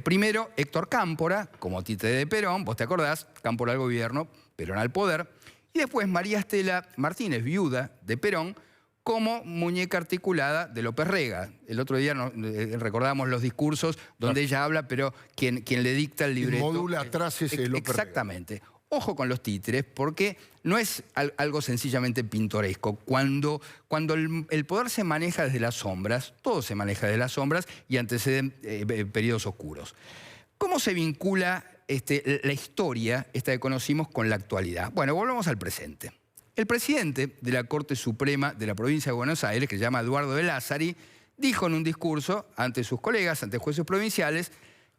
Primero, Héctor Cámpora, como títere de Perón, vos te acordás, Cámpora al gobierno, Perón al poder. Y después María Estela Martínez, viuda de Perón, como muñeca articulada de López Rega. El otro día recordábamos los discursos donde ella habla, pero quien le dicta el libreto... Modula atrás ese López Rega. Exactamente. Ojo con los títeres, porque no es algo sencillamente pintoresco. Cuando el poder se maneja desde las sombras, todo se maneja desde las sombras y anteceden periodos oscuros. ¿Cómo se vincula la historia, esta que conocimos, con la actualidad? Bueno, volvamos al presente. El presidente de la Corte Suprema de la provincia de Buenos Aires, que se llama Eduardo de Lázari, dijo en un discurso ante sus colegas, ante jueces provinciales,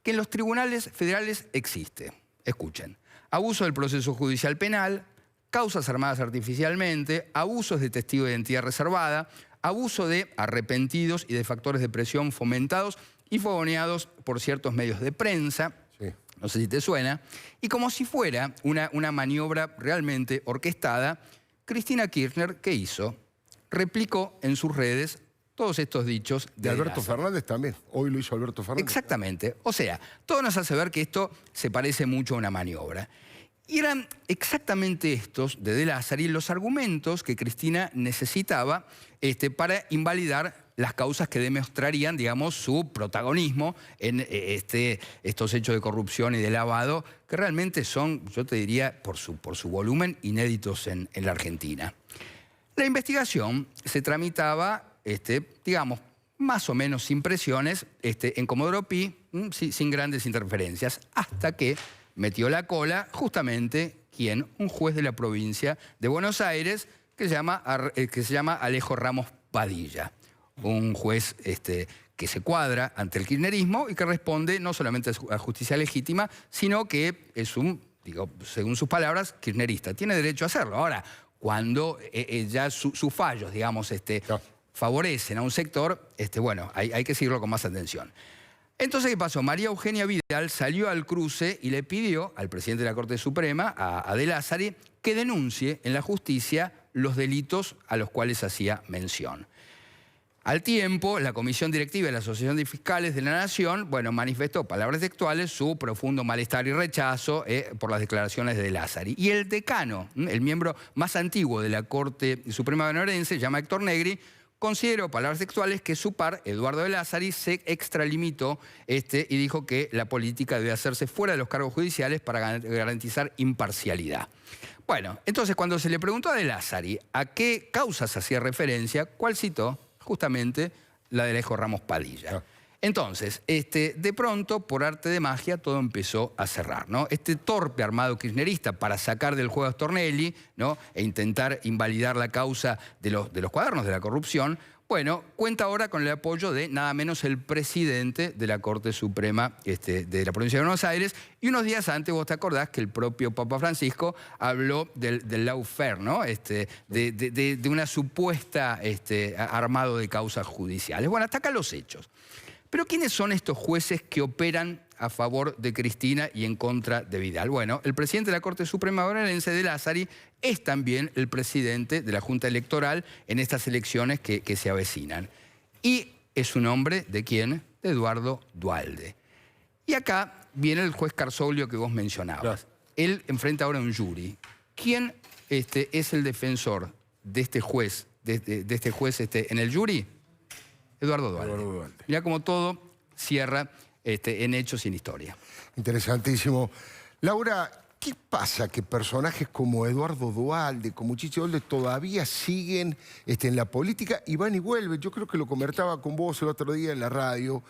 que en los tribunales federales existe, escuchen, abuso del proceso judicial penal, causas armadas artificialmente, abusos de testigo de identidad reservada, abuso de arrepentidos y de factores de presión fomentados y fogoneados por ciertos medios de prensa, no sé si te suena, y como si fuera una maniobra realmente orquestada, Cristina Kirchner, ¿qué hizo? Replicó en sus redes todos estos dichos de Alberto Fernández también. Hoy lo hizo Alberto Fernández. Exactamente. O sea, todo nos hace ver que esto se parece mucho a una maniobra. Y eran exactamente estos, de Lázari, los argumentos que Cristina necesitaba para invalidar las causas que demostrarían, digamos, su protagonismo en estos hechos de corrupción y de lavado, que realmente son, yo te diría, por su volumen, inéditos en la Argentina. La investigación se tramitaba, digamos, más o menos sin presiones, en Comodoro Pi, sin grandes interferencias, hasta que metió la cola justamente, ¿quién? Un juez de la provincia de Buenos Aires que se llama Alejo Ramos Padilla. Un juez que se cuadra ante el kirchnerismo y que responde no solamente a justicia legítima, sino que es digo, según sus palabras, kirchnerista. Tiene derecho a hacerlo. Ahora, cuando ya sus fallos, digamos, favorecen a un sector, bueno, hay que seguirlo con más atención. Entonces, ¿qué pasó? María Eugenia Vidal salió al cruce y le pidió al presidente de la Corte Suprema, a De Lázari, que denuncie en la justicia los delitos a los cuales hacía mención. Al tiempo, la Comisión Directiva de la Asociación de Fiscales de la Nación, bueno, manifestó, palabras textuales, su profundo malestar y rechazo por las declaraciones de Lázari. Y el decano, el miembro más antiguo de la Corte Suprema bonaerense, se llama Héctor Negri, consideró, palabras textuales, que su par, Eduardo de Lázari, se extralimitó y dijo que la política debe hacerse fuera de los cargos judiciales para garantizar imparcialidad. Bueno, entonces cuando se le preguntó a de Lázari a qué causas hacía referencia, ¿cuál citó? Justamente la de Alejo Ramos Padilla. Entonces, de pronto, por arte de magia, todo empezó a cerrar, ¿no? Este torpe armado kirchnerista para sacar del juego a Stornelli, ¿no? E intentar invalidar la causa de los cuadernos de la corrupción, bueno, cuenta ahora con el apoyo de nada menos el presidente de la Corte Suprema de la provincia de Buenos Aires. Y unos días antes, vos te acordás que el propio Papa Francisco habló del lawfare, ¿no? De una supuesta armado de causas judiciales. Bueno, hasta acá los hechos. Pero ¿quiénes son estos jueces que operan a favor de Cristina y en contra de Vidal? Bueno, el presidente de la Corte Suprema bonaerense, De Lázari, es también el presidente de la Junta Electoral en estas elecciones que se avecinan. Y es un hombre, ¿de quién? De Eduardo Duhalde. Y acá viene el juez Carzoglio que vos mencionabas. Claro. Él enfrenta ahora un jury. ¿Quién es el defensor de este juez, en el jury? Eduardo Duhalde. Mirá cómo todo cierra en hechos sin historia. Interesantísimo. Laura, ¿qué pasa que personajes como Eduardo Duhalde, como Chiche Duhalde, todavía siguen en la política y van y vuelven? Yo creo que lo comentaba con vos el otro día en la radio.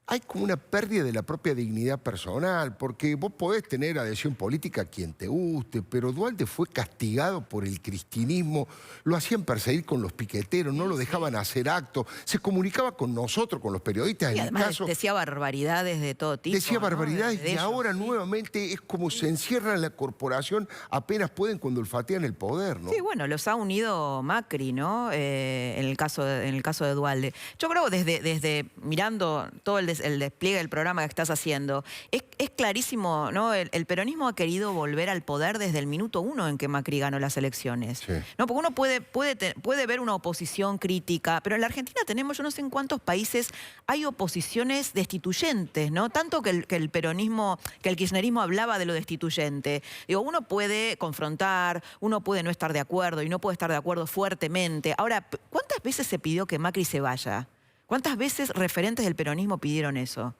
Hay como una pérdida de la propia dignidad personal, porque vos podés tener adhesión política a quien te guste, pero Duhalde fue castigado por el cristinismo, lo hacían perseguir con los piqueteros, no lo dejaban hacer actos, se comunicaba con nosotros, con los periodistas. Y además decía barbaridades de todo tipo. Decía barbaridades, ¿no? Y ahora nuevamente es como se encierran en la corporación, apenas pueden cuando olfatean el poder, ¿no? Sí, bueno, los ha unido Macri, ¿no? En el caso de Duhalde. Yo creo que desde mirando todo el despliegue del programa que estás haciendo, es clarísimo, ¿no? El peronismo ha querido volver al poder desde el minuto 1 en que Macri ganó las elecciones. Sí. ¿No? Porque uno puede ver una oposición crítica, pero en la Argentina tenemos, yo no sé en cuántos países hay oposiciones destituyentes, ¿no? Tanto que el peronismo, que el kirchnerismo hablaba de lo destituyente. Digo, uno puede confrontar, uno puede no estar de acuerdo y no puede estar de acuerdo fuertemente. Ahora, ¿cuántas veces se pidió que Macri se vaya? ¿Cuántas veces referentes del peronismo pidieron eso?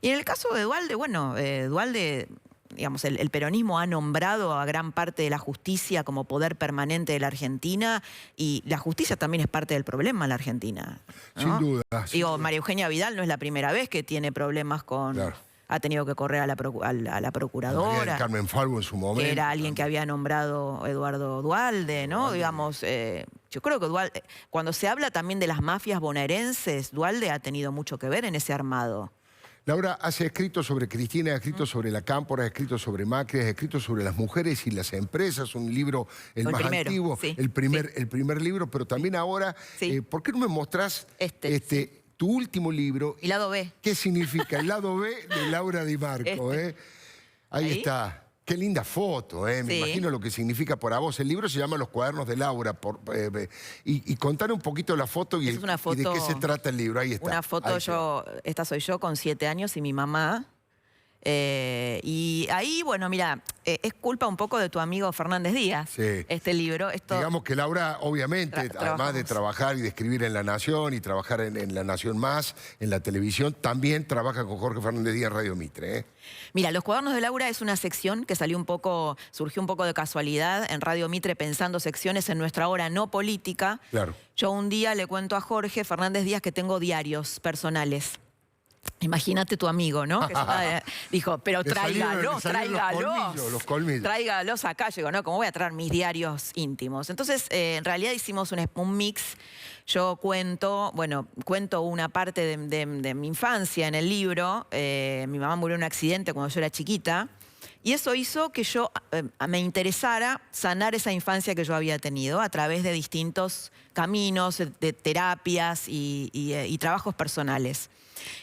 Y en el caso de Duhalde, bueno, Duhalde, digamos, el peronismo ha nombrado a gran parte de la justicia como poder permanente de la Argentina y la justicia también es parte del problema en la Argentina, ¿no? Sin duda. Digo, María Eugenia Vidal no es la primera vez que tiene problemas con... Claro. Ha tenido que correr a la procuradora. María del Carmen Falvo en su momento. Que era alguien que había nombrado Eduardo Duhalde, ¿no? Digamos, yo creo que Duhalde, cuando se habla también de las mafias bonaerenses, Duhalde ha tenido mucho que ver en ese armado. Laura, has escrito sobre Cristina, has escrito sobre la Cámpora, has escrito sobre Macri, has escrito sobre las mujeres y las empresas, un libro el más primero, antiguo, sí, el primer libro, pero también ahora, ¿por qué no me mostrás tu último libro? El lado B. ¿Qué significa? El lado B de Laura Di Marco. Ahí está. Qué linda foto, me imagino lo que significa para vos. El libro se llama Los cuadernos de Laura. Y contar un poquito la foto y, y de qué se trata el libro. Ahí está. Una foto, esta soy yo con 7 años y mi mamá. Y ahí, bueno, mira, es culpa un poco de tu amigo Fernández Díaz, este libro. Digamos que Laura, obviamente, además de trabajar y de escribir en La Nación y trabajar en La Nación Más, en la televisión, también trabaja con Jorge Fernández Díaz en Radio Mitre. Mira, Los cuadernos de Laura es una sección que surgió un poco de casualidad en Radio Mitre, pensando secciones en nuestra hora no política. Claro. Yo un día le cuento a Jorge Fernández Díaz que tengo diarios personales. Imagínate tu amigo, ¿no? Que dijo, pero tráigalos. Los colmillos. Tráigalos acá. Yo digo, no, ¿cómo voy a traer mis diarios íntimos? Entonces, en realidad hicimos un mix. Yo cuento una parte de mi infancia en el libro. Mi mamá murió en un accidente cuando yo era chiquita. Y eso hizo que yo me interesara sanar esa infancia que yo había tenido a través de distintos caminos, de terapias y trabajos personales.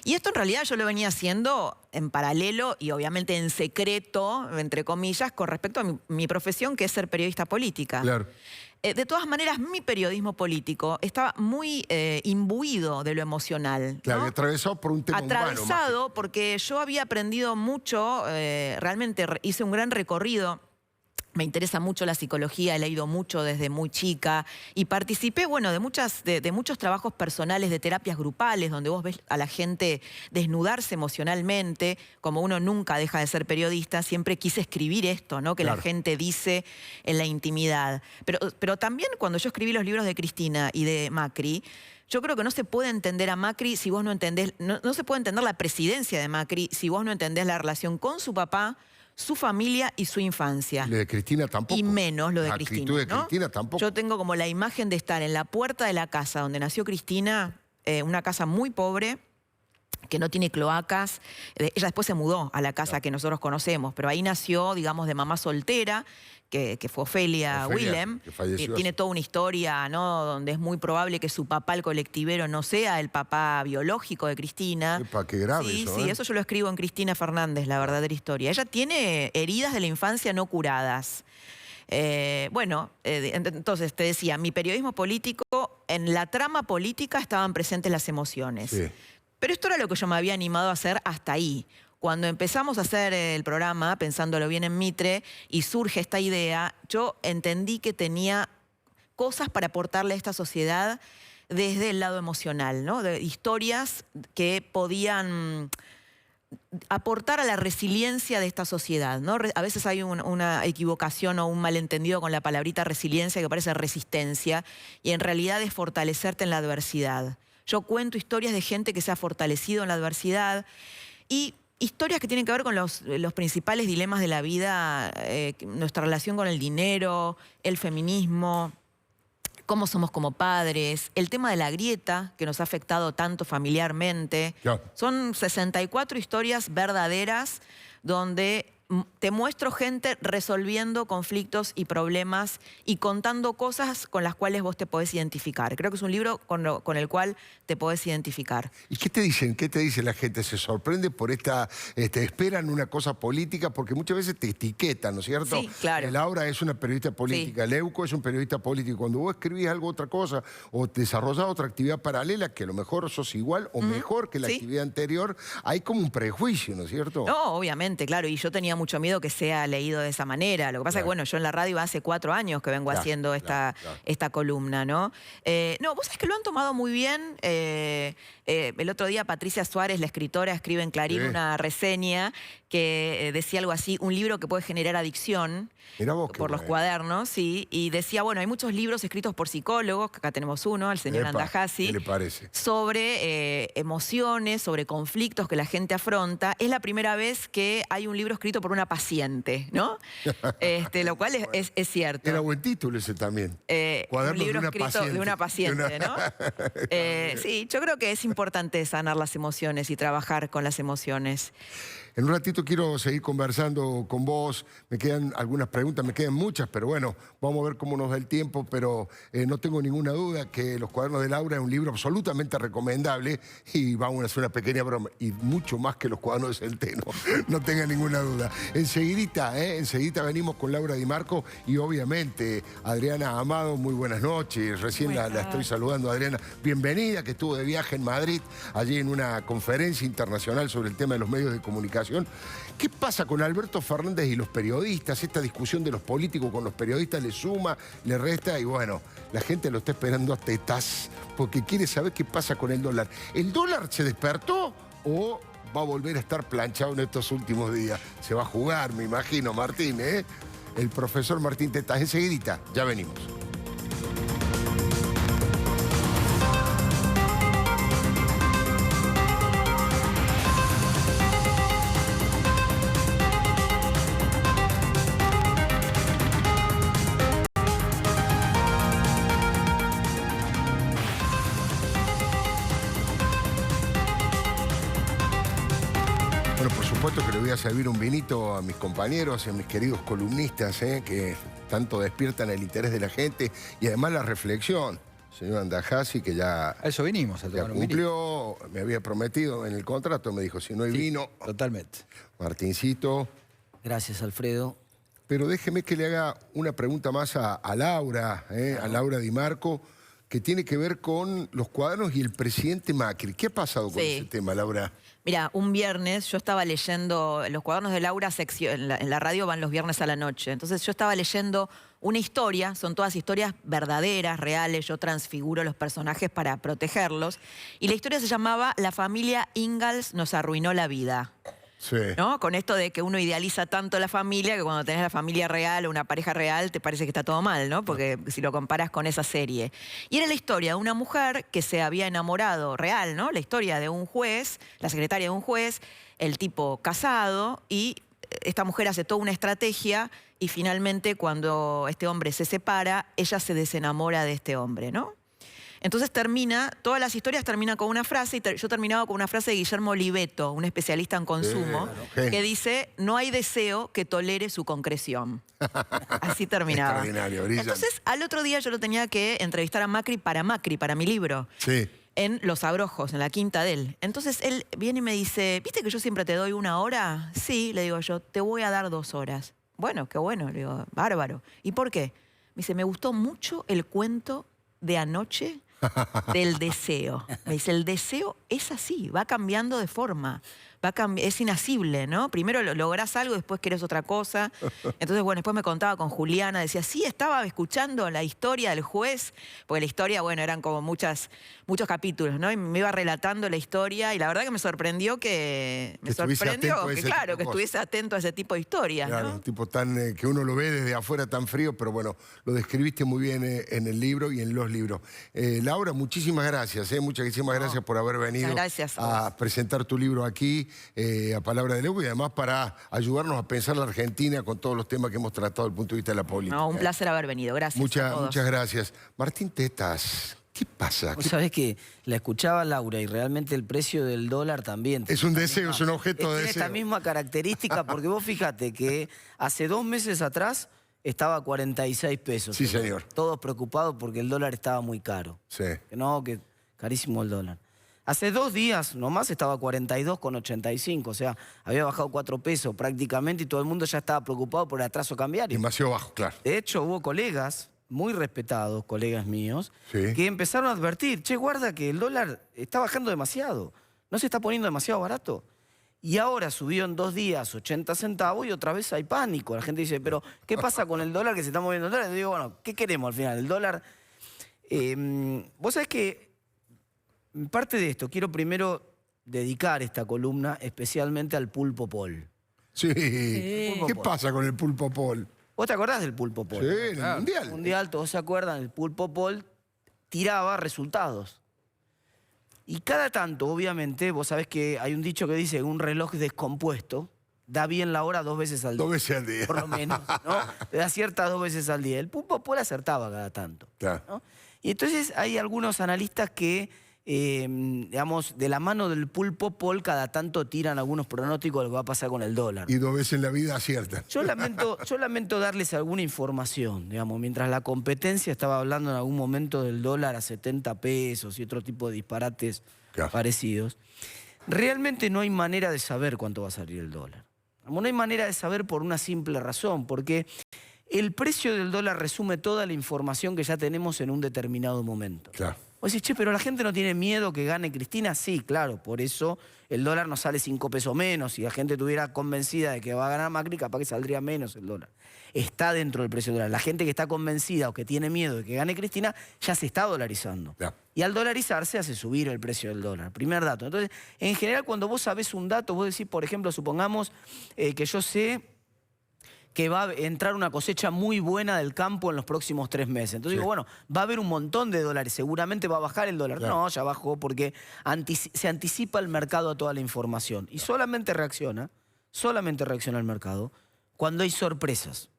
Y esto en realidad yo lo venía haciendo en paralelo y obviamente en secreto, entre comillas, con respecto a mi profesión, que es ser periodista política. Claro. De todas maneras, mi periodismo político estaba muy imbuido de lo emocional, ¿no? Claro, y atravesado por un tema humano. Porque yo había aprendido mucho, realmente hice un gran recorrido. Me interesa mucho la psicología, he leído mucho desde muy chica y participé, bueno, de muchos trabajos personales, de terapias grupales, donde vos ves a la gente desnudarse emocionalmente. Como uno nunca deja de ser periodista, siempre quise escribir esto, ¿no? Que la gente dice en la intimidad. Pero también cuando yo escribí los libros de Cristina y de Macri, yo creo que no se puede entender a Macri si vos no entendés, no se puede entender la presidencia de Macri si vos no entendés la relación con su papá, su familia y su infancia. Lo de Cristina tampoco. Y menos lo de Cristina. La actitud de Cristina tampoco. Yo tengo como la imagen de estar en la puerta de la casa donde nació Cristina, una casa muy pobre, que no tiene cloacas. Ella después se mudó a la casa que nosotros conocemos, pero ahí nació, digamos, de mamá soltera, que fue Ofelia Willem, que tiene toda una historia, ¿no? Donde es muy probable que su papá, el colectivero, no sea el papá biológico de Cristina. Epa, qué grave eso, Sí, eso yo lo escribo en Cristina Fernández, la verdadera historia. Ella tiene heridas de la infancia no curadas. Entonces te decía, mi periodismo político, en la trama política estaban presentes las emociones. Sí. Pero esto era lo que yo me había animado a hacer hasta ahí. Cuando empezamos a hacer el programa, pensándolo bien en Mitre, y surge esta idea, yo entendí que tenía cosas para aportarle a esta sociedad desde el lado emocional, ¿no? De historias que podían aportar a la resiliencia de esta sociedad, ¿no? A veces hay una equivocación o un malentendido con la palabrita resiliencia que parece resistencia, y en realidad es fortalecerte en la adversidad. Yo cuento historias de gente que se ha fortalecido en la adversidad y historias que tienen que ver con los principales dilemas de la vida, nuestra relación con el dinero, el feminismo, cómo somos como padres, el tema de la grieta que nos ha afectado tanto familiarmente. Claro. Son 64 historias verdaderas donde te muestro gente resolviendo conflictos y problemas y contando cosas con las cuales vos te podés identificar. Creo que es un libro con el cual te podés identificar. ¿Y qué te dicen? ¿Qué te dice la gente? ¿Se sorprende por esperan una cosa política? Porque muchas veces te etiquetan, ¿no es cierto? Sí, claro. Laura es una periodista política, Leuco es un periodista político. Cuando vos escribís algo, otra cosa, o desarrollás otra actividad paralela, que a lo mejor sos igual o mejor que la actividad anterior, hay como un prejuicio, ¿no es cierto? No, obviamente, claro. Y yo tenía mucho miedo que sea leído de esa manera. Lo que pasa es que, bueno, yo en la radio hace 4 años que vengo haciendo esta columna, ¿no? No, vos sabés que lo han tomado muy bien. El otro día Patricia Suárez, la escritora, escribe en Clarín una reseña que decía algo así, un libro que puede generar adicción por los cuadernos, sí, y decía, bueno, hay muchos libros escritos por psicólogos, que acá tenemos uno, el señor Andajasi, ¿qué le parece? Sobre emociones, sobre conflictos que la gente afronta. Es la primera vez que hay un libro escrito por una paciente, ¿no? Lo cual es cierto. Era buen título ese también. Un libro escrito de una paciente, ¿no? Sí, yo creo que es importante sanar las emociones y trabajar con las emociones. En un ratito quiero seguir conversando con vos. Me quedan algunas preguntas, me quedan muchas, pero bueno, vamos a ver cómo nos da el tiempo. Pero no tengo ninguna duda que Los cuadernos de Laura es un libro absolutamente recomendable y vamos a hacer una pequeña broma. Y mucho más que Los cuadernos de Centeno, no tenga ninguna duda. Enseguidita venimos con Laura Di Marco y obviamente Adriana Amado, muy buenas noches. Recién la estoy saludando, Adriana. Bienvenida, que estuvo de viaje en Madrid, allí en una conferencia internacional sobre el tema de los medios de comunicación. ¿Qué pasa con Alberto Fernández y los periodistas? Esta discusión de los políticos con los periodistas le suma, le resta y bueno, la gente lo está esperando a tetas porque quiere saber qué pasa con el dólar. ¿El dólar se despertó o va a volver a estar planchado en estos últimos días? Se va a jugar, me imagino, Martín, ¿eh? El profesor Martín Tetas. Enseguidita, ya venimos. Bueno, por supuesto que le voy a servir un vinito a mis compañeros y a mis queridos columnistas, que tanto despiertan el interés de la gente y además la reflexión. Señor Andajasi, que ya... A eso vinimos, a ya cumplió, me había prometido en el contrato, me dijo, si no hay vino... Totalmente. Martincito. Gracias, Alfredo. Pero déjeme que le haga una pregunta más a Laura, a Laura Di Marco, que tiene que ver con los cuadernos y el presidente Macri. ¿Qué ha pasado con ese tema, Laura? Mira, un viernes yo estaba leyendo, los cuadernos de Laura en la radio van los viernes a la noche, entonces yo estaba leyendo una historia, son todas historias verdaderas, reales, yo transfiguro los personajes para protegerlos, y la historia se llamaba La familia Ingalls nos arruinó la vida. Sí. ¿No? Con esto de que uno idealiza tanto la familia que cuando tenés la familia real o una pareja real te parece que está todo mal, ¿no? Porque si lo comparas con esa serie. Y era la historia de una mujer que se había enamorado, real, ¿no? La historia de un juez, la secretaria de un juez, el tipo casado, y esta mujer hace toda una estrategia y finalmente cuando este hombre se separa, ella se desenamora de este hombre, ¿no? Entonces todas las historias terminan con una frase, y yo terminaba con una frase de Guillermo Oliveto, un especialista en consumo, que dice, no hay deseo que tolere su concreción. Así terminaba. Extraordinario, brillante. Entonces, al otro día yo lo tenía que entrevistar a Macri, para mi libro. Sí. En Los Abrojos, en la quinta de él. Entonces él viene y me dice, ¿viste que yo siempre te doy 1 hora? Sí, le digo yo, te voy a dar 2 horas. Bueno, qué bueno, le digo, bárbaro. ¿Y por qué? Me dice, me gustó mucho el cuento de anoche del deseo. Me dice, el deseo es así, va cambiando de forma, es inasible, ¿no? Primero lográs algo, después querés otra cosa. Entonces, bueno, después me contaba con Juliana, decía, sí, estaba escuchando la historia del juez, porque la historia, bueno, eran como muchos capítulos, ¿no? Y me iba relatando la historia y la verdad que me sorprendió que estuviese atento a ese tipo de historias, claro, ¿no? Un tipo tan que uno lo ve desde afuera tan frío, pero bueno, lo describiste muy bien en el libro y en los libros. Laura, muchísimas gracias, muchísimas gracias por haber venido a presentar tu libro aquí, a Palabra de Leuco, y además para ayudarnos a pensar la Argentina con todos los temas que hemos tratado desde el punto de vista de la política. No, un placer haber venido, gracias a todos. Muchas gracias. Martín Tetas, ¿qué pasa? Vos sabés que la escuchaba Laura y realmente el precio del dólar también. Es un deseo, es un objeto de deseo. Tiene esta misma característica porque vos fíjate que hace 2 meses atrás estaba a 46 pesos. Sí, señor. Todos preocupados porque el dólar estaba muy caro. Sí. Que carísimo el dólar. Hace 2 días nomás estaba a 42,85, o sea, había bajado 4 pesos prácticamente y todo el mundo ya estaba preocupado por el atraso cambiario. Demasiado bajo, claro. De hecho, hubo colegas, muy respetados, colegas míos, que empezaron a advertir, che, guarda que el dólar está bajando demasiado, no se está poniendo demasiado barato. Y ahora subió en 2 días 80 centavos y otra vez hay pánico. La gente dice, pero ¿qué pasa con el dólar que se está moviendo el dólar? Y digo, bueno, ¿qué queremos al final? El dólar... vos sabés que parte de esto quiero primero dedicar esta columna especialmente al Pulpo Paul. Sí. ¿Qué pasa con el Pulpo Paul? ¿Vos te acordás del Pulpo Paul? Sí, en el Mundial. El Mundial, todos se acuerdan, el Pulpo Paul tiraba resultados. Y cada tanto, obviamente, vos sabés que hay un dicho que dice que un reloj descompuesto da bien la hora 2 veces al día. 2 veces al día. Por lo menos, ¿no? Te acierta 2 veces al día. El Pulpo Paul acertaba cada tanto. Claro. ¿no? Y entonces hay algunos analistas que, digamos, de la mano del Pulpo Paul cada tanto tiran algunos pronósticos de lo que va a pasar con el dólar. Y 2 veces en la vida aciertan. Yo lamento darles alguna información, digamos, mientras la competencia estaba hablando en algún momento del dólar a 70 pesos y otro tipo de disparates parecidos. Realmente no hay manera de saber cuánto va a salir el dólar. No hay manera de saber por una simple razón, porque el precio del dólar resume toda la información que ya tenemos en un determinado momento. Claro. Vos decís, che, pero la gente no tiene miedo que gane Cristina. Sí, claro, por eso el dólar nos sale 5 pesos menos. Si la gente estuviera convencida de que va a ganar Macri, capaz que saldría menos el dólar. Está dentro del precio del dólar. La gente que está convencida o que tiene miedo de que gane Cristina, ya se está dolarizando. Claro. Y al dolarizarse hace subir el precio del dólar. Primer dato. Entonces, en general, cuando vos sabés un dato, vos decís, por ejemplo, supongamos que yo sé que va a entrar una cosecha muy buena del campo en los próximos 3 meses. Entonces digo, bueno, va a haber un montón de dólares, seguramente va a bajar el dólar. Claro. No, ya bajó porque se anticipa el mercado a toda la información. Y solamente reacciona el mercado cuando hay sorpresas.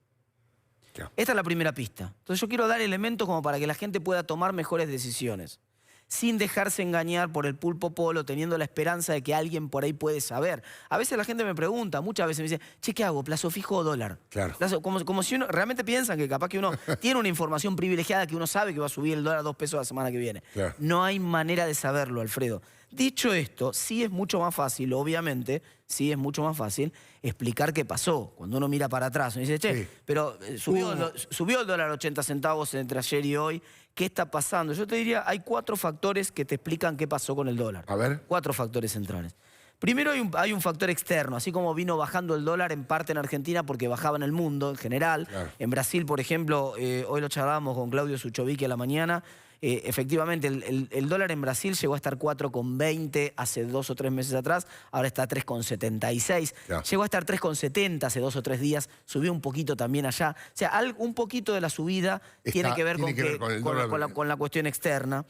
Claro. Esta es la primera pista. Entonces yo quiero dar elementos como para que la gente pueda tomar mejores decisiones, sin dejarse engañar por el Pulpo Polo, teniendo la esperanza de que alguien por ahí puede saber. A veces la gente me pregunta, muchas veces me dice, che, ¿qué hago? ¿Plazo fijo o dólar? Claro. Como si uno realmente piensan que capaz que uno tiene una información privilegiada, que uno sabe que va a subir el dólar a 2 pesos la semana que viene. Claro. No hay manera de saberlo, Alfredo. Dicho esto, sí es mucho más fácil, obviamente, sí es mucho más fácil explicar qué pasó. Cuando uno mira para atrás, uno dice, che, pero subió el dólar 80 centavos entre ayer y hoy. ¿Qué está pasando? Yo te diría, hay 4 factores que te explican qué pasó con el dólar. A ver. 4 factores centrales. Primero hay un factor externo, así como vino bajando el dólar en parte en Argentina porque bajaba en el mundo en general. Claro. En Brasil, por ejemplo, hoy lo charlábamos con Claudio Suchovicki a la mañana. Efectivamente, el dólar en Brasil llegó a estar 4,20 hace 2 o 3 meses atrás, ahora está 3,76. Claro. Llegó a estar 3,70 hace 2 o 3 días, subió un poquito también allá. O sea, un poquito de la subida tiene que ver con la cuestión externa.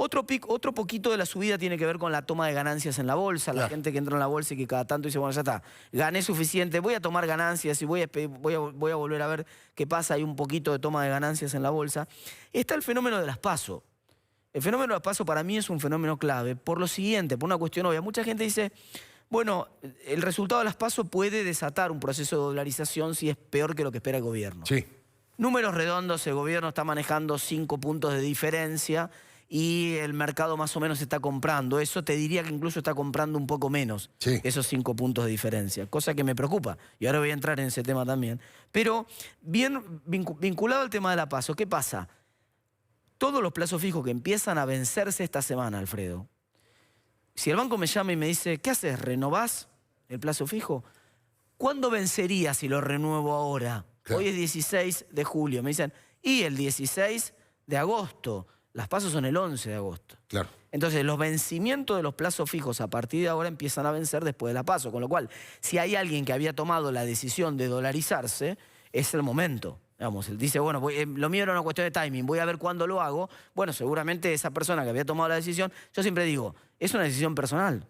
Otro poquito de la subida tiene que ver con la toma de ganancias en la bolsa. La gente que entra en la bolsa y que cada tanto dice, bueno, ya está, gané suficiente, voy a tomar ganancias y voy a volver a ver qué pasa. Hay un poquito de toma de ganancias en la bolsa. Está el fenómeno de las PASO. El fenómeno de las PASO para mí es un fenómeno clave por lo siguiente, por una cuestión obvia. Mucha gente dice, bueno, el resultado de las PASO puede desatar un proceso de dolarización si es peor que lo que espera el gobierno. Sí. Números redondos, el gobierno está manejando 5 puntos de diferencia y el mercado más o menos está comprando. Eso te diría que incluso está comprando un poco menos, esos 5 puntos de diferencia, cosa que me preocupa. Y ahora voy a entrar en ese tema también. Pero bien vinculado al tema de la PASO, ¿qué pasa? Todos los plazos fijos que empiezan a vencerse esta semana, Alfredo, si el banco me llama y me dice, ¿qué haces? ¿Renovás el plazo fijo? ¿Cuándo vencería si lo renuevo ahora? Claro. Hoy es 16 de julio. Me dicen, y el 16 de agosto. Las PASO son el 11 de agosto. Claro. Entonces, los vencimientos de los plazos fijos a partir de ahora empiezan a vencer después de la PASO. Con lo cual, si hay alguien que había tomado la decisión de dolarizarse, es el momento. Digamos, él dice, bueno, lo mío era una cuestión de timing, voy a ver cuándo lo hago. Bueno, seguramente esa persona que había tomado la decisión, yo siempre digo, es una decisión personal.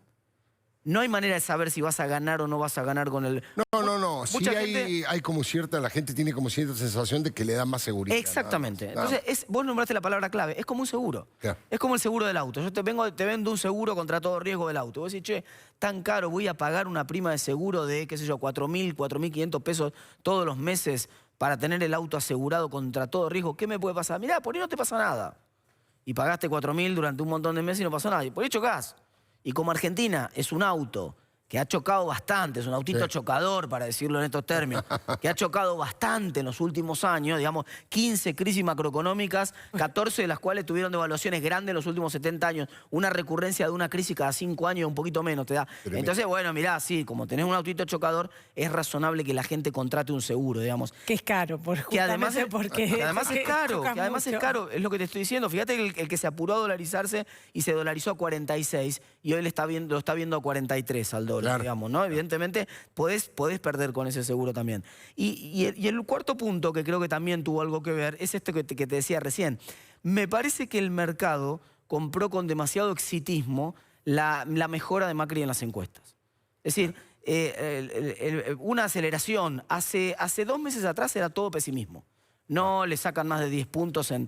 No hay manera de saber si vas a ganar o no vas a ganar con el... No. Sí hay como la gente tiene como cierta sensación de que le da más seguridad. Exactamente. Entonces, vos nombraste la palabra clave, es como un seguro. Claro. Es como el seguro del auto. Yo te vendo un seguro contra todo riesgo del auto. Vos decís, che, tan caro, voy a pagar una prima de seguro de, qué sé yo, 4.000, 4.500 pesos todos los meses para tener el auto asegurado contra todo riesgo. ¿Qué me puede pasar? Mirá, por ahí no te pasa nada. Y pagaste 4.000 durante un montón de meses y no pasó nada. Y por ahí chocás. Y como Argentina es un auto que ha chocado bastante, es un autito chocador, para decirlo en estos términos, que ha chocado bastante en los últimos años, digamos, 15 crisis macroeconómicas, 14 de las cuales tuvieron devaluaciones grandes en los últimos 70 años, una recurrencia de una crisis cada 5 años, un poquito menos te da. Entonces, bueno, mirá, sí, como tenés un autito chocador, es razonable que la gente contrate un seguro, digamos. Que es caro, que además es caro, es lo que te estoy diciendo. Fíjate que el que se apuró a dolarizarse y se dolarizó a 46 y hoy lo está viendo a 43 al dólar. Digamos, ¿no? Evidentemente podés perder con ese seguro también. Y el cuarto punto, que creo que también tuvo algo que ver, es esto que te decía recién. Me parece que el mercado compró con demasiado exitismo la mejora de Macri en las encuestas. Es decir, una aceleración. Hace 2 meses atrás era todo pesimismo. No le sacan más de 10 puntos en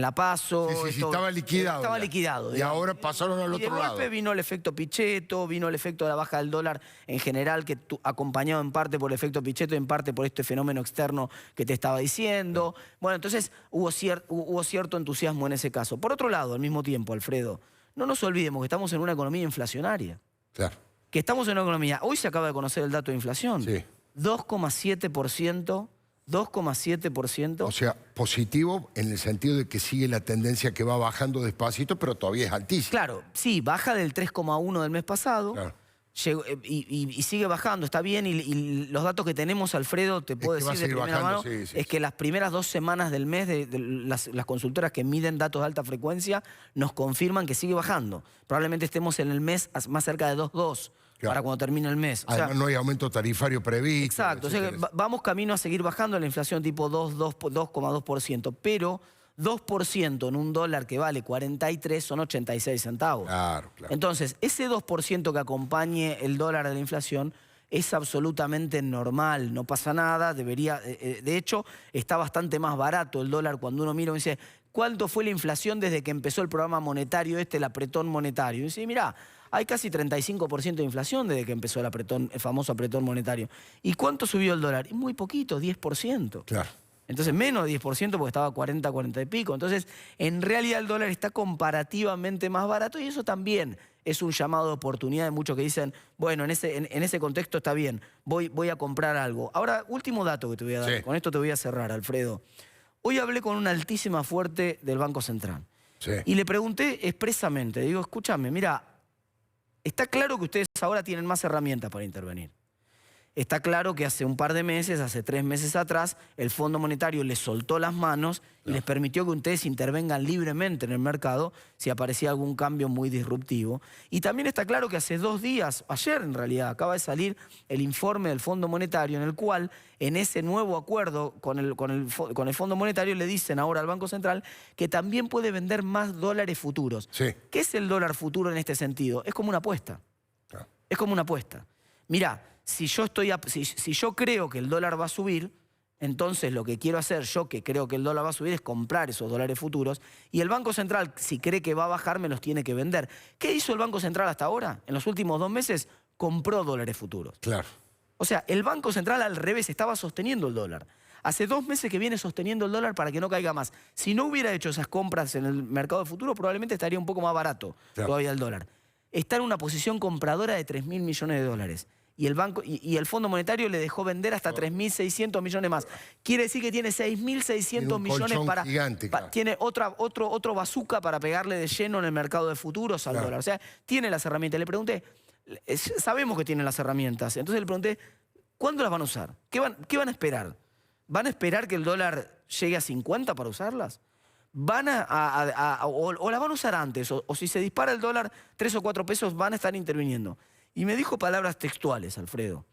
la PASO. Sí, estaba liquidado. Estaba liquidado. Y ahora pasaron al otro lado. De golpe vino el efecto Pichetto, vino el efecto de la baja del dólar en general, que acompañado en parte por el efecto Pichetto y en parte por este fenómeno externo que te estaba diciendo. Bueno, entonces hubo cierto entusiasmo en ese caso. Por otro lado, al mismo tiempo, Alfredo, no nos olvidemos que estamos en una economía inflacionaria. Claro. Que estamos en una economía... Hoy se acaba de conocer el dato de inflación. Sí. 2,7%. 2,7%. O sea, positivo en el sentido de que sigue la tendencia que va bajando despacito, pero todavía es altísimo. Claro, sí, baja del 3,1 del mes pasado. Claro. Y sigue bajando, está bien. Y los datos que tenemos, Alfredo, te puedo decir de primera mano, es que las primeras 2 semanas del mes, las consultoras que miden datos de alta frecuencia, nos confirman que sigue bajando. Probablemente estemos en el mes más cerca de 2,2. Claro. Para cuando termine el mes. Además, no hay aumento tarifario previsto. Exacto. O sea, vamos camino a seguir bajando la inflación tipo 2,2%. Pero 2% en un dólar que vale 43 son 86 centavos. Claro. Entonces, ese 2% que acompañe el dólar de la inflación es absolutamente normal, no pasa nada, debería... de hecho, está bastante más barato el dólar cuando uno mira y dice, ¿cuánto fue la inflación desde que empezó el programa monetario el apretón monetario? Y dice, mirá, hay casi 35% de inflación desde que empezó el famoso apretón monetario. ¿Y cuánto subió el dólar? Muy poquito, 10%. Claro. Entonces menos de 10% porque estaba 40 y pico. Entonces, en realidad el dólar está comparativamente más barato y eso también es un llamado de oportunidad de muchos que dicen, bueno, en ese contexto está bien, voy a comprar algo. Ahora, último dato que te voy a dar, con esto te voy a cerrar, Alfredo. Hoy hablé con una altísima fuerte del Banco Central y le pregunté expresamente, digo, escúchame, mira, está claro que ustedes ahora tienen más herramientas para intervenir. Está claro que hace un par de meses, hace 3 meses atrás, el Fondo Monetario les soltó las manos y les permitió que ustedes intervengan libremente en el mercado si aparecía algún cambio muy disruptivo. Y también está claro que hace 2 días, ayer en realidad, acaba de salir el informe del Fondo Monetario en el cual, en ese nuevo acuerdo con el Fondo Monetario, le dicen ahora al Banco Central que también puede vender más dólares futuros. ¿Qué es el dólar futuro en este sentido? Es como una apuesta. Es como una apuesta. Mirá, si yo creo que el dólar va a subir, entonces lo que quiero hacer yo, que creo que el dólar va a subir, es comprar esos dólares futuros. Y el Banco Central, si cree que va a bajar, me los tiene que vender. ¿Qué hizo el Banco Central hasta ahora? En los últimos 2 meses, compró dólares futuros. Claro. O sea, el Banco Central al revés estaba sosteniendo el dólar. Hace 2 meses que viene sosteniendo el dólar para que no caiga más. Si no hubiera hecho esas compras en el mercado de futuro, probablemente estaría un poco más barato todavía el dólar. Está en una posición compradora de 3.000 millones de dólares. Y el Fondo Monetario le dejó vender hasta 3.600 millones más. Quiere decir que tiene 6.600 millones para... Gigante, tiene otro bazooka para pegarle de lleno en el mercado de futuros al dólar. O sea, tiene las herramientas. Le pregunté, sabemos que tiene las herramientas. Entonces le pregunté, ¿cuándo las van a usar? ¿Qué van a esperar? ¿Van a esperar que el dólar llegue a 50 para usarlas? ¿O las van a usar antes? O si se dispara el dólar 3 o 4 pesos, van a estar interviniendo. Y me dijo palabras textuales, Alfredo.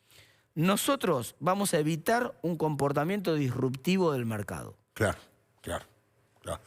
Nosotros vamos a evitar un comportamiento disruptivo del mercado. Claro.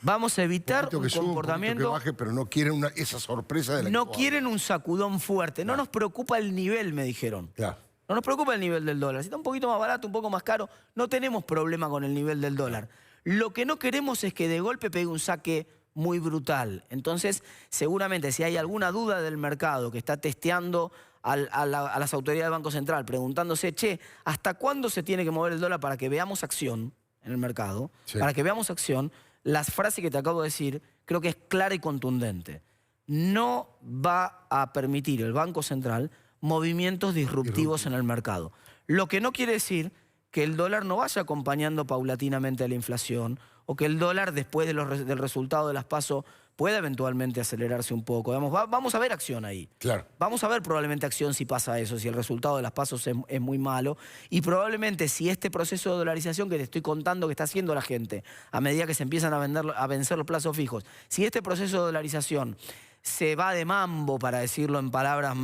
Vamos a evitar un comportamiento... que baje, pero no quieren esa sorpresa de la No quieren un sacudón fuerte. No nos preocupa el nivel, me dijeron. Claro. No nos preocupa el nivel del dólar. Si está un poquito más barato, un poco más caro, no tenemos problema con el nivel del dólar. Lo que no queremos es que de golpe pegue un saque muy brutal. Entonces, seguramente, si hay alguna duda del mercado que está testeando a las autoridades del Banco Central, preguntándose, che, ¿hasta cuándo se tiene que mover el dólar para que veamos acción en el mercado? Para que veamos acción, la frase que te acabo de decir creo que es clara y contundente. No va a permitir el Banco Central movimientos disruptivos en el mercado. Lo que no quiere decir que el dólar no vaya acompañando paulatinamente a la inflación o que el dólar, después del resultado de las PASO, pueda eventualmente acelerarse un poco. Vamos a ver acción ahí. Claro. Vamos a ver probablemente acción si pasa eso, si el resultado de las PASO es muy malo. Y probablemente si este proceso de dolarización que te estoy contando que está haciendo la gente, a medida que se empiezan a vencer los plazos fijos, si este proceso de dolarización se va de mambo, para decirlo en palabras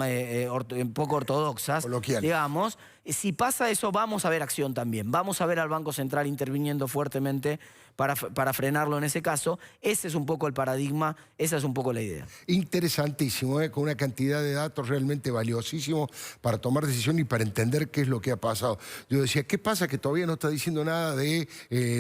poco ortodoxas, digamos, si pasa eso, vamos a ver acción también. Vamos a ver al Banco Central interviniendo fuertemente para frenarlo en ese caso. Ese es un poco el paradigma, esa es un poco la idea. Interesantísimo, con una cantidad de datos realmente valiosísimos para tomar decisión y para entender qué es lo que ha pasado. Yo decía, ¿qué pasa que todavía no está diciendo nada de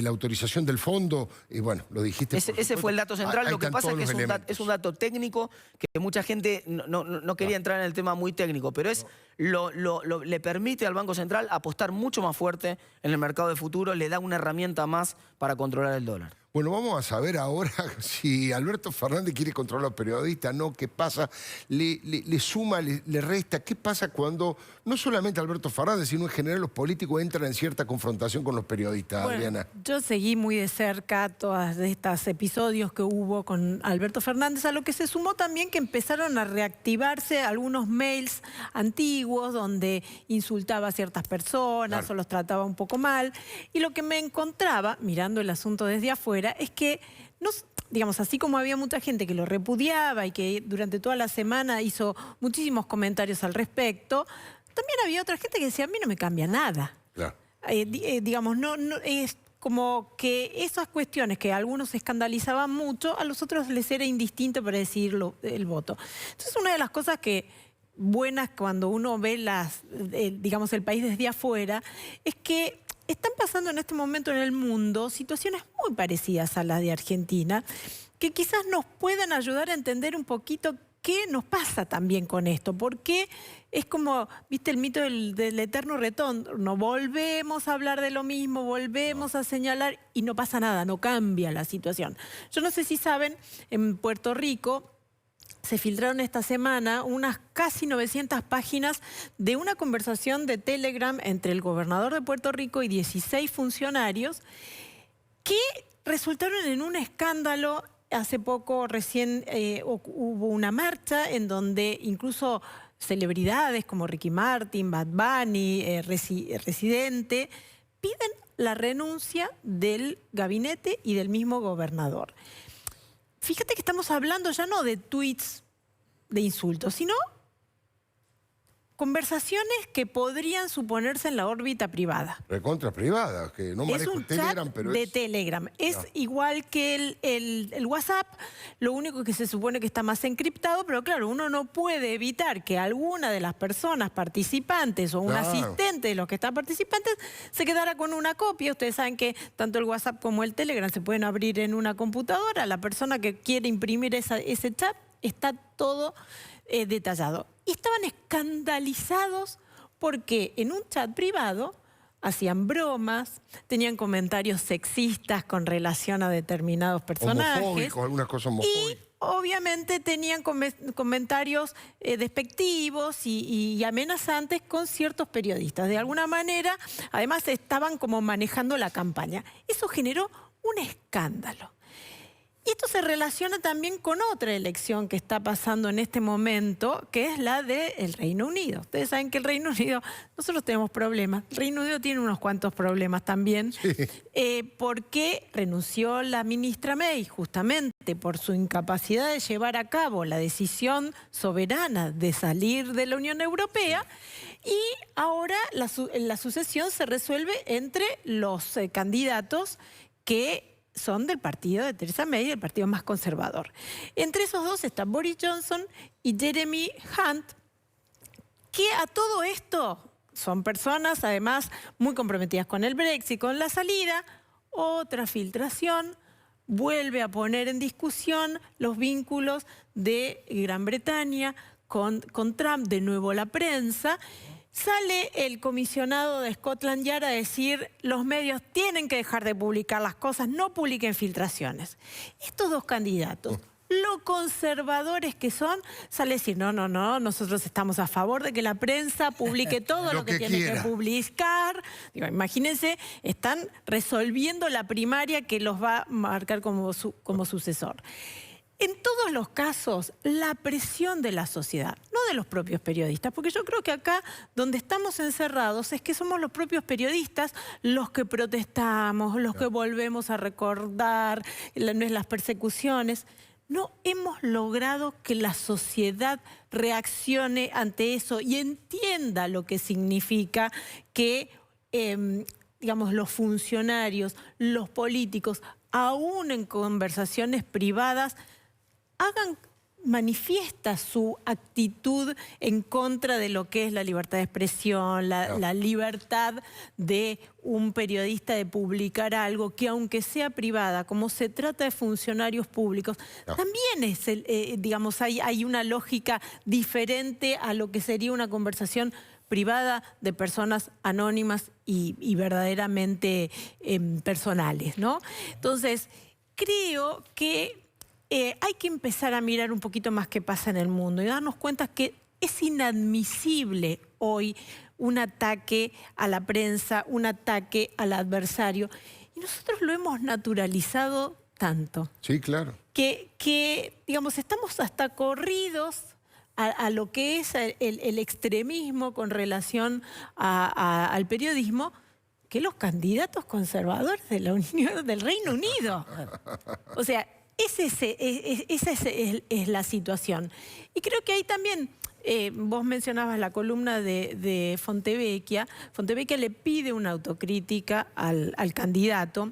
la autorización del fondo? Y bueno, lo dijiste. Ese fue el dato central. Lo que pasa es que es un dato técnico que mucha gente no quería entrar en el tema muy técnico, pero le permite al Banco Central apostar mucho más fuerte en el mercado de futuros, le da una herramienta más para controlar el dólar. Bueno, vamos a saber ahora si Alberto Fernández quiere controlar a los periodistas, ¿no? ¿Qué pasa? ¿Le suma, le resta? ¿Qué pasa cuando no solamente Alberto Fernández, sino en general los políticos entran en cierta confrontación con los periodistas, Adriana? Yo seguí muy de cerca todos estos episodios que hubo con Alberto Fernández, a lo que se sumó también que empezaron a reactivarse algunos mails antiguos donde insultaba a ciertas personas o los trataba un poco mal. Y lo que me encontraba, mirando el asunto desde afuera, es que, digamos, así como había mucha gente que lo repudiaba y que durante toda la semana hizo muchísimos comentarios al respecto, también había otra gente que decía, a mí no me cambia nada. Claro. Digamos, no es como que esas cuestiones que a algunos escandalizaban mucho, a los otros les era indistinto para decidir el voto. Entonces, una de las cosas buenas cuando uno ve digamos, el país desde afuera, es que están pasando en este momento en el mundo situaciones muy parecidas a las de Argentina, que quizás nos puedan ayudar a entender un poquito qué nos pasa también con esto. Porque es como, viste, el mito del eterno retorno. Volvemos a hablar de lo mismo, volvemos a señalar y no pasa nada, no cambia la situación. Yo no sé si saben, en Puerto Rico se filtraron esta semana unas casi 900 páginas de una conversación de Telegram entre el gobernador de Puerto Rico y 16 funcionarios que resultaron en un escándalo. Hace poco recién hubo una marcha en donde incluso celebridades como Ricky Martin, Bad Bunny, Residente, piden la renuncia del gabinete y del mismo gobernador. Fíjate que estamos hablando ya no de tweets de insultos, sino conversaciones que podrían suponerse en la órbita privada. Recontra privada, que no manejo un Telegram, chat pero de Telegram. Es igual que el WhatsApp, lo único que se supone que está más encriptado, pero claro, uno no puede evitar que alguna de las personas participantes o un asistente de los que están participantes se quedara con una copia. Ustedes saben que tanto el WhatsApp como el Telegram se pueden abrir en una computadora. La persona que quiere imprimir ese chat está todo detallado. Y estaban escandalizados porque en un chat privado hacían bromas, tenían comentarios sexistas con relación a determinados personajes. Homofóbicos, algunas cosas homofóbicas. Y obviamente tenían comentarios despectivos y amenazantes con ciertos periodistas. De alguna manera, además, estaban como manejando la campaña. Eso generó un escándalo. Y esto se relaciona también con otra elección que está pasando en este momento, que es la del Reino Unido. Ustedes saben que el Reino Unido, nosotros tenemos problemas. El Reino Unido tiene unos cuantos problemas también, porque renunció la ministra May justamente por su incapacidad de llevar a cabo la decisión soberana de salir de la Unión Europea. Y ahora la sucesión se resuelve entre los candidatos que son del partido de Theresa May, el partido más conservador. Entre esos dos están Boris Johnson y Jeremy Hunt, que a todo esto son personas además muy comprometidas con el Brexit, con la salida. Otra filtración vuelve a poner en discusión los vínculos de Gran Bretaña con Trump, de nuevo la prensa. Sale el comisionado de Scotland Yard a decir los medios tienen que dejar de publicar las cosas, no publiquen filtraciones. Estos dos candidatos, lo conservadores que son, sale a decir, no, nosotros estamos a favor de que la prensa publique todo lo que tiene que publicar. Digo, imagínense, están resolviendo la primaria que los va a marcar como sucesor. En todos los casos, la presión de la sociedad, no de los propios periodistas, porque yo creo que acá donde estamos encerrados es que somos los propios periodistas los que protestamos, los que volvemos a recordar las persecuciones. No hemos logrado que la sociedad reaccione ante eso y entienda lo que significa que, digamos, los funcionarios, los políticos, aún en conversaciones privadas, hagan manifiesta su actitud en contra de lo que es la libertad de expresión, la libertad de un periodista de publicar algo que, aunque sea privada, como se trata de funcionarios públicos, también es, digamos, hay una lógica diferente a lo que sería una conversación privada de personas anónimas y verdaderamente personales, ¿no? Entonces, creo que hay que empezar a mirar un poquito más qué pasa en el mundo y darnos cuenta que es inadmisible hoy un ataque a la prensa, un ataque al adversario. Y nosotros lo hemos naturalizado tanto. Sí, claro. Que digamos, estamos hasta corridos a lo que es el extremismo con relación al periodismo, que los candidatos conservadores de la Unión del Reino Unido. O sea, esa es la situación. Y creo que ahí también, vos mencionabas la columna de Fontevecchia. Fontevecchia le pide una autocrítica al candidato.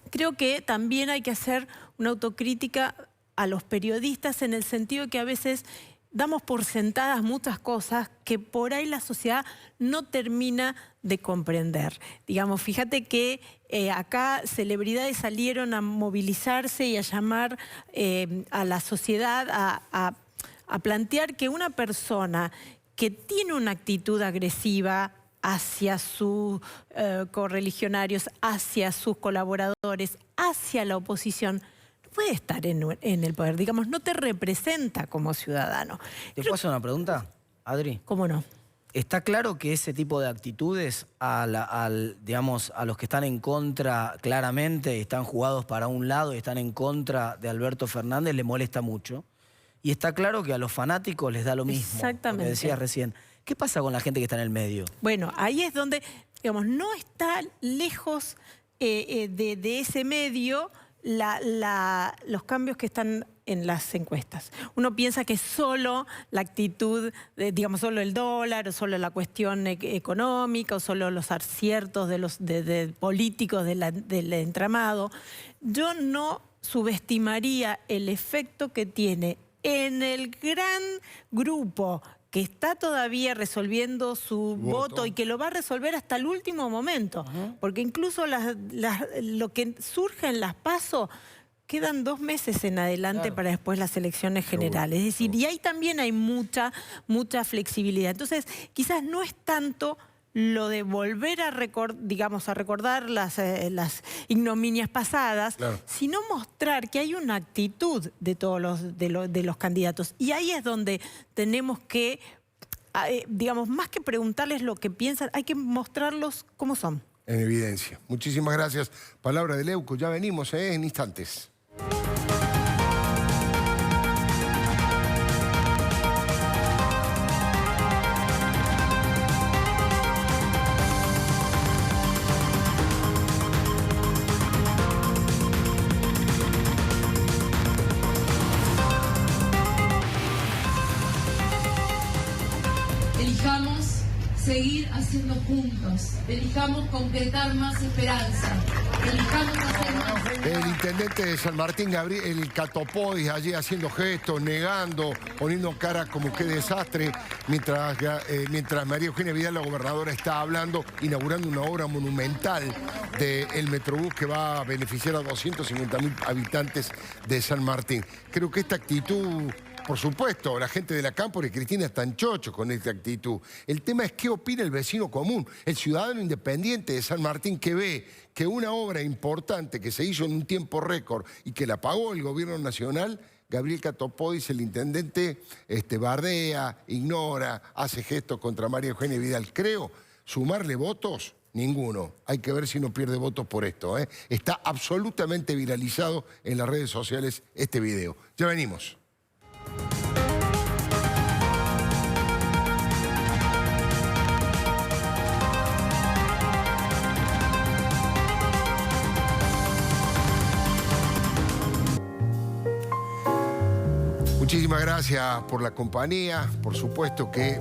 Creo que también hay que hacer una autocrítica a los periodistas en el sentido que a veces damos por sentadas muchas cosas que por ahí la sociedad no termina de comprender. Digamos, fíjate que acá celebridades salieron a movilizarse y a llamar a la sociedad a plantear que una persona que tiene una actitud agresiva hacia sus correligionarios, hacia sus colaboradores, hacia la oposición, puede estar en el poder, digamos, no te representa como ciudadano. ¿Te puedo hacer una pregunta, Adri? ¿Cómo no? ¿Está claro que ese tipo de actitudes digamos, a los que están en contra claramente, están jugados para un lado y están en contra de Alberto Fernández, le molesta mucho? Y está claro que a los fanáticos les da lo mismo. Exactamente. Lo que decías recién. ¿Qué pasa con la gente que está en el medio? Bueno, ahí es donde, digamos, no está lejos de ese medio los cambios que están en las encuestas. Uno piensa que solo la actitud, digamos, solo el dólar, o solo la cuestión económica, o solo los aciertos de políticos del entramado. Yo no subestimaría el efecto que tiene en el gran grupo que está todavía resolviendo su voto y que lo va a resolver hasta el último momento. Porque incluso lo que surge en las PASO, quedan 2 meses en adelante para después las elecciones generales. Es decir, y ahí también hay mucha flexibilidad. Entonces, quizás no es tanto lo de volver a recordar las ignominias pasadas, sino mostrar que hay una actitud de todos los candidatos. Y ahí es donde tenemos que, digamos, más que preguntarles lo que piensan, hay que mostrarlos cómo son. En evidencia. Muchísimas gracias. Palabra de Leuco. Ya venimos en instantes. Elijamos seguir haciendo juntos. Elijamos concretar más esperanza. Elijamos hacer más. El intendente de San Martín, Gabriel, el Catopodis, allí haciendo gestos, negando, poniendo cara como qué desastre, mientras María Eugenia Vidal, la gobernadora, está hablando, inaugurando una obra monumental del Metrobús que va a beneficiar a 250.000 habitantes de San Martín. Creo que esta actitud... Por supuesto, la gente de la Cámpora y Cristina están chochos con esta actitud. El tema es qué opina el vecino común, el ciudadano independiente de San Martín, que ve que una obra importante que se hizo en un tiempo récord y que la pagó el gobierno nacional Gabriel Catopodis, el intendente, bardea, ignora, hace gestos contra María Eugenia Vidal. Creo, sumarle votos, ninguno. Hay que ver si no pierde votos por esto. Está absolutamente viralizado en las redes sociales este video. Ya venimos. Muchísimas gracias por la compañía. Por supuesto que